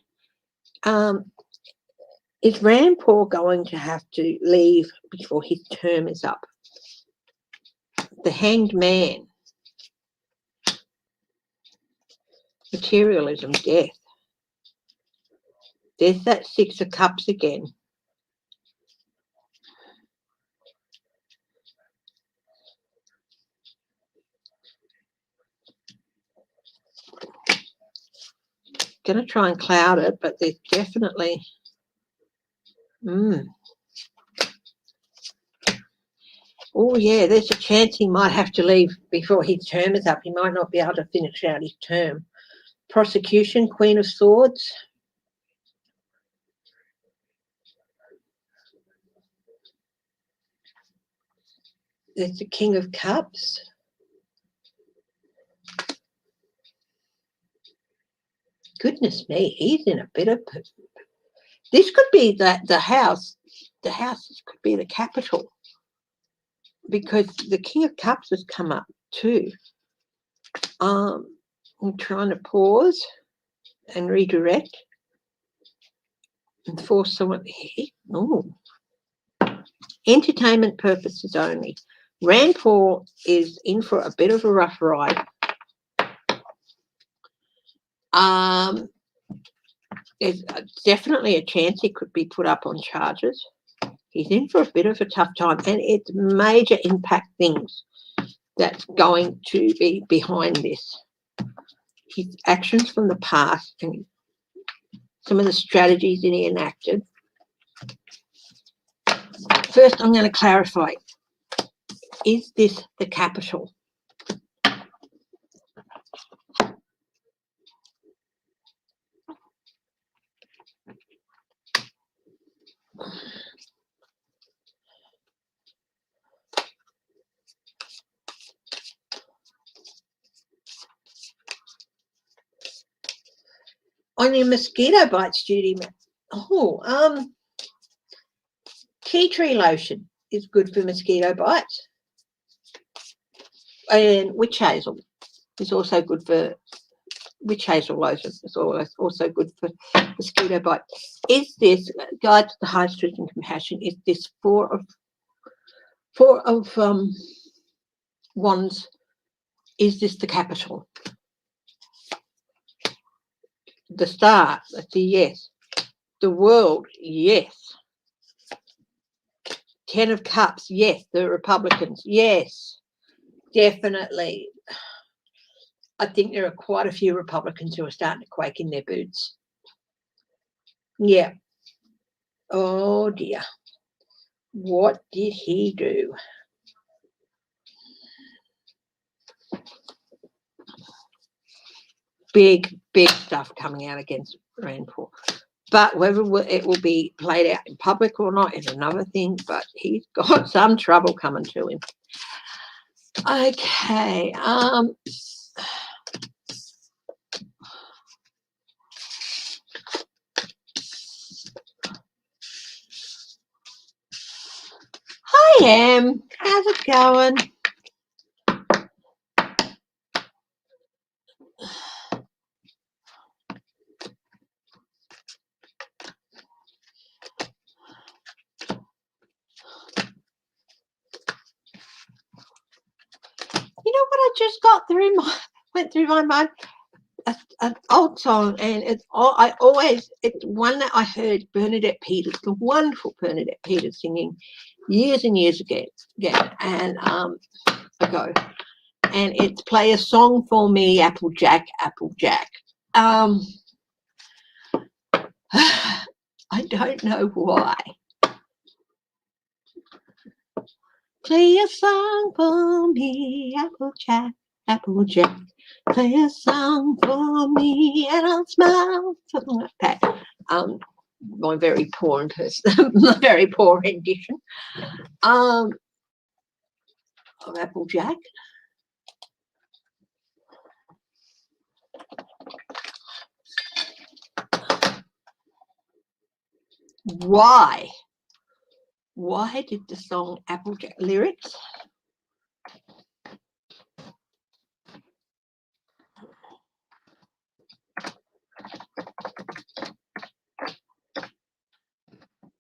Is Rand Paul going to have to leave before his term is up? The Hanged Man. Materialism, death. There's that 6 of Cups again. Going to try and cloud it, but there's definitely... Oh, yeah, there's a chance he might have to leave before his term is up. He might not be able to finish out his term. Prosecution, Queen of Swords. There's the King of Cups. Goodness me, he's in a bit of... This could be the house. The house could be the capital, because the King of Cups has come up too. I'm trying to pause and redirect and force someone here. Oh, entertainment purposes only. Rand Paul is in for a bit of a rough ride. There's definitely a chance he could be put up on charges. He's in for a bit of a tough time, and it's major impact things that's going to be behind this. His actions from the past and some of the strategies that he enacted. First, I'm going to clarify, is this the capital? On your mosquito bites, Judy. Oh, tea tree lotion is good for mosquito bites. And witch hazel is also good for... Witch hazel lotion is also good for mosquito bite. Is this, Guide to the High Truth and Compassion, is this four of wands? Is this the capital? The Star, that's a yes. The World, yes. 10 of Cups, yes. The Republicans, yes. Definitely. I think there are quite a few Republicans who are starting to quake in their boots. Yeah. Oh, dear. What did he do? Big stuff coming out against Rand Paul. But whether it will be played out in public or not is another thing, but he's got some trouble coming to him. Okay. Hi, Em. How's it going? You know what I just went through my mind? An old song, and it's one that I heard Bernadette Peters, the wonderful Bernadette Peters, singing years and years ago, and it's Play a Song for Me, Applejack, Applejack. I don't know why. Play a song for me, Applejack, Applejack. Play a song for me and I'll smile. Something like that. My very poor very poor rendition of Applejack. Why did the song Applejack lyrics?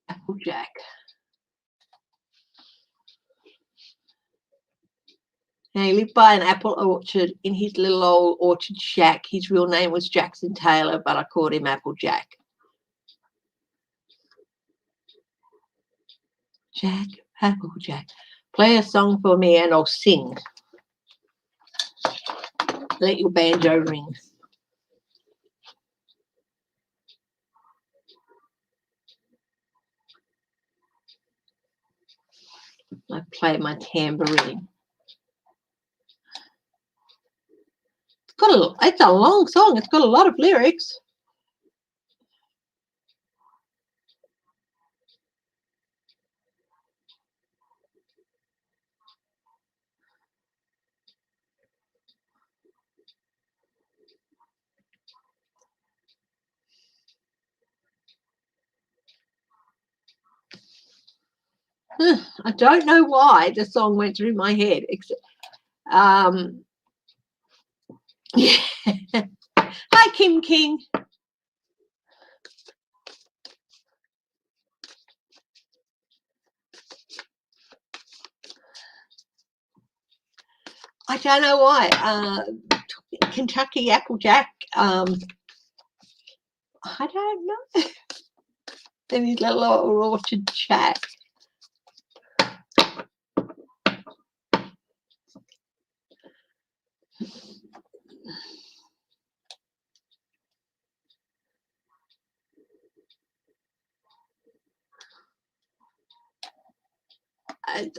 Applejack. Now, he lived by an apple orchard in his little old orchard shack. His real name was Jackson Taylor, but I called him Applejack. Jack, Applejack. Play a song for me and I'll sing. Let your banjo ring. I play my tambourine. It's a long song. It's got a lot of lyrics. I don't know why the song went through my head. Yeah. Hi, Kim King. I don't know why. Kentucky Applejack. I don't know. Then his little orchard chat.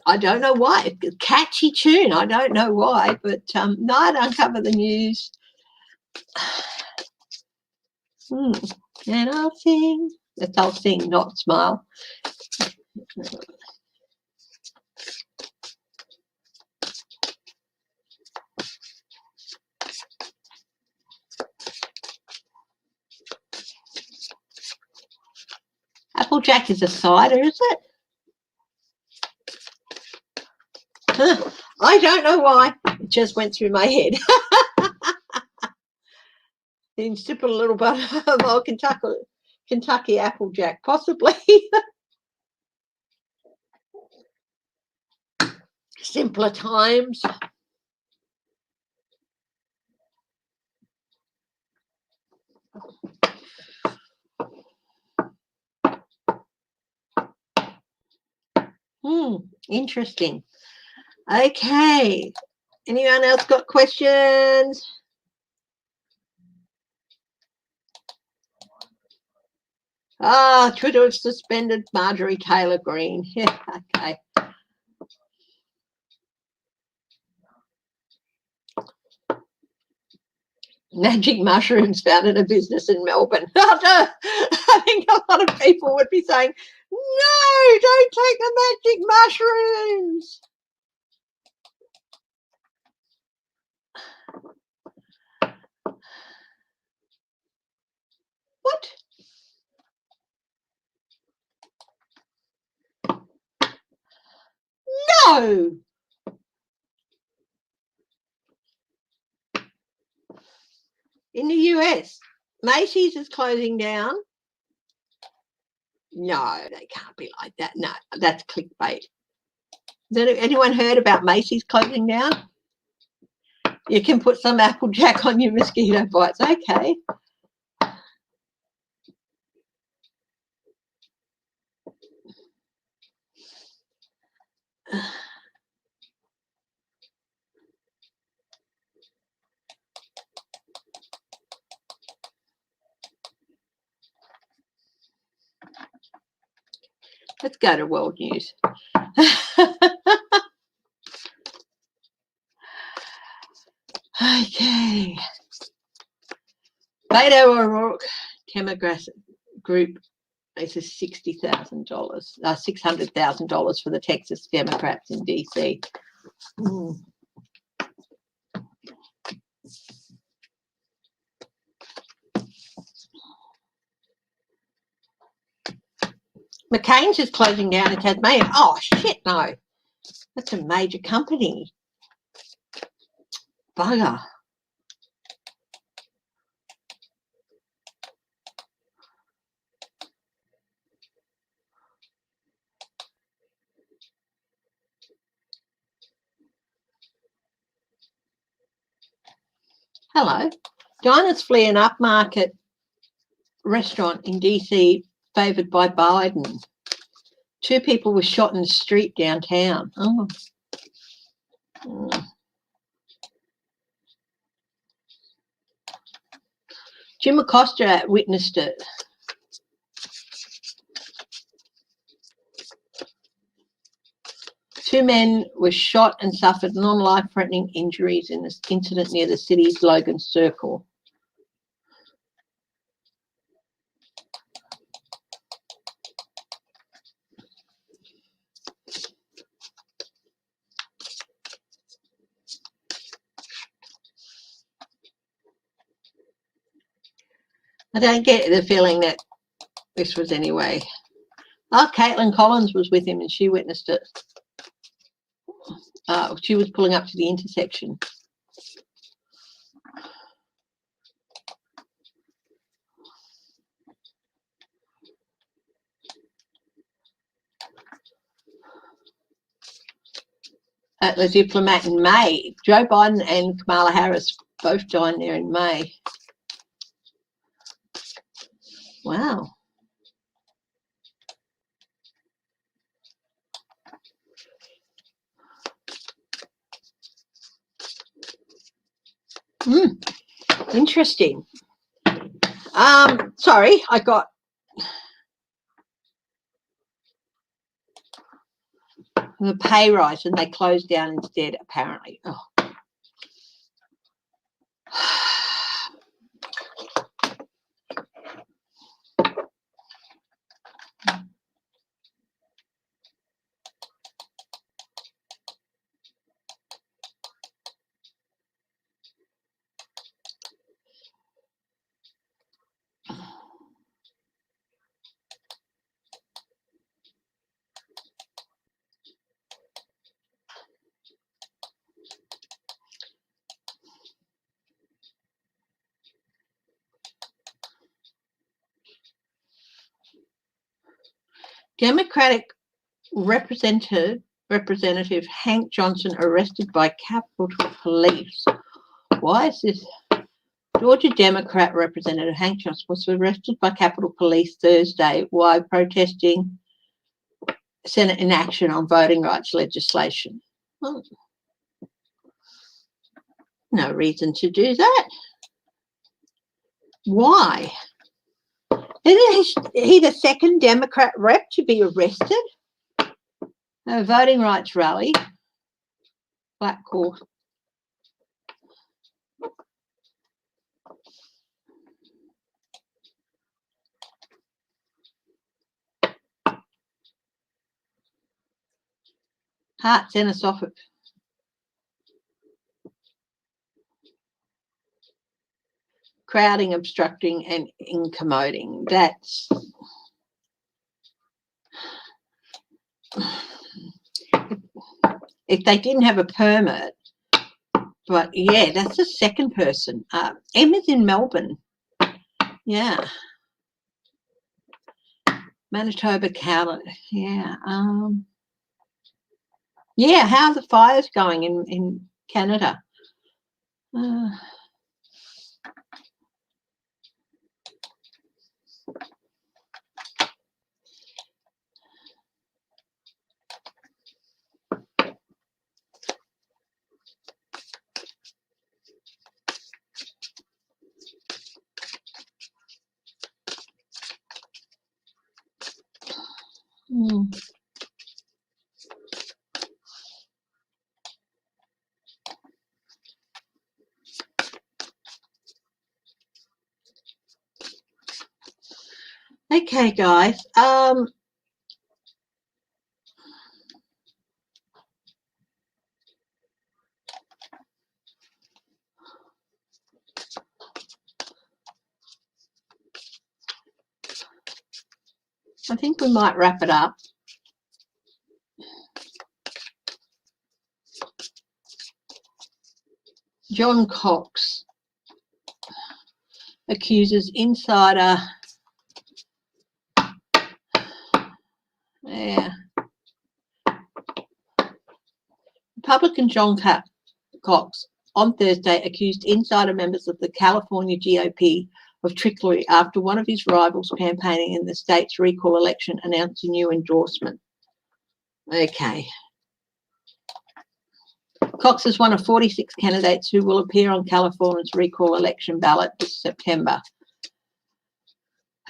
I don't know why. Catchy tune. I don't know why, but no, I'd uncover the news. And I'll sing. That's I'll sing, not smile. Applejack is a cider, is it? I don't know why. It just went through my head. Then sip a little bit of old Kentucky Applejack, possibly. Simpler times. Interesting. Okay. Anyone else got questions? Twitter have suspended Marjorie Taylor Greene. Yeah, okay. Magic mushrooms found in a business in Melbourne. I think a lot of people would be saying, no, don't take the magic mushrooms. What? No. In the US, Macy's is closing down. No, they can't be like that. No, that's clickbait. Has anyone heard about Macy's closing down? You can put some Applejack on your mosquito bites. Okay. Let's go to world news. Okay. Beto O'Rourke Demographic Group is $60,000, $600,000 for the Texas Democrats in DC. McCain's is closing down in Tasmania. Oh, shit, no. That's a major company. Bugger. Hello. Diners flee an upmarket restaurant in DC favoured by Biden. 2 people were shot in the street downtown. Oh. Jim Acosta witnessed it. 2 men were shot and suffered non-life-threatening injuries in this incident near the city's Logan Circle. I don't get the feeling that this was anyway. Oh, Caitlin Collins was with him and she witnessed it. She was pulling up to the intersection. At the Diplomat in May. Joe Biden and Kamala Harris both joined there in May. Wow. Interesting. Sorry, I got the pay rise and they closed down instead, apparently. Oh. Democratic Representative Hank Johnson arrested by Capitol Police. Why is this? Georgia Democrat Representative Hank Johnson was arrested by Capitol Police Thursday while protesting Senate inaction on voting rights legislation. Well, no reason to do that. Why? Isn't he the second Democrat rep to be arrested? A voting rights rally. Black Court. Heart Centre Suffolk. Crowding, obstructing and incommoding. That's if they didn't have a permit. But yeah, that's the second person. Emma's in Melbourne. Yeah. Manitoba County. Yeah. Yeah, how are the fires going in Canada? Okay, guys. I think we might wrap it up. John Cox accuses insider. Yeah. Republican John Cox on Thursday accused insider members of the California GOP of trickery after one of his rivals campaigning in the state's recall election announced a new endorsement. Okay. Cox is one of 46 candidates who will appear on California's recall election ballot this September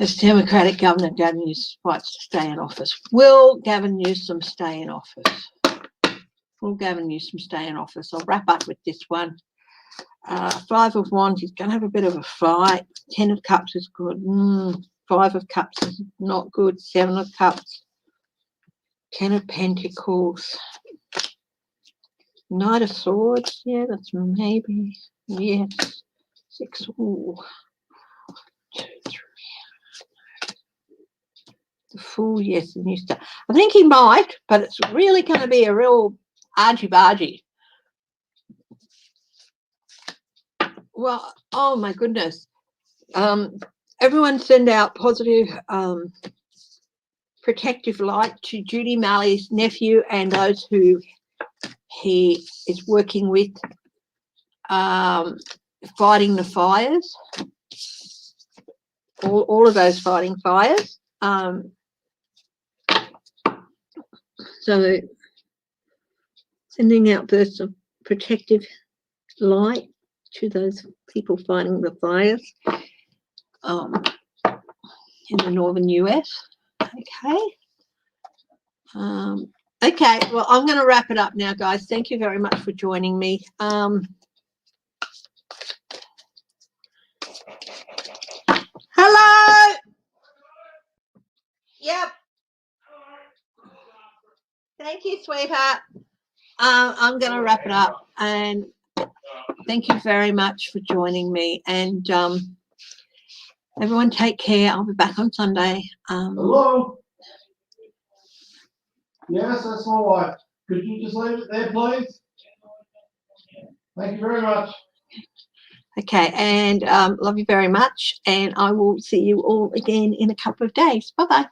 as Democratic Governor Gavin Newsom fights to stay in office. Will Gavin Newsom stay in office? Will Gavin Newsom stay in office? I'll wrap up with this one. 5 of Wands, he's going to have a bit of a fight. 10 of Cups is good. 5 of Cups is not good. 7 of Cups. 10 of Pentacles. Knight of Swords. Yeah, that's maybe. Yes. 6. Ooh. 2, 3. The Fool, yes, the new stuff. I think he might, but it's really going to be a real argy-bargy. Well, oh my goodness. Everyone send out positive protective light to Judy Malley's nephew and those who he is working with fighting the fires. All of those fighting fires. So sending out bursts of protective light to those people fighting the fires in the northern US. Okay. Okay, well, I'm going to wrap it up now, guys. Thank you very much for joining me. Hello. Yep. Thank you, sweetheart. I'm going to wrap it up, and thank you very much for joining me. And everyone take care. I'll be back on Sunday. Hello? Yes, that's my wife. Could you just leave it there, please? Thank you very much. Okay, and love you very much. And I will see you all again in a couple of days. Bye-bye.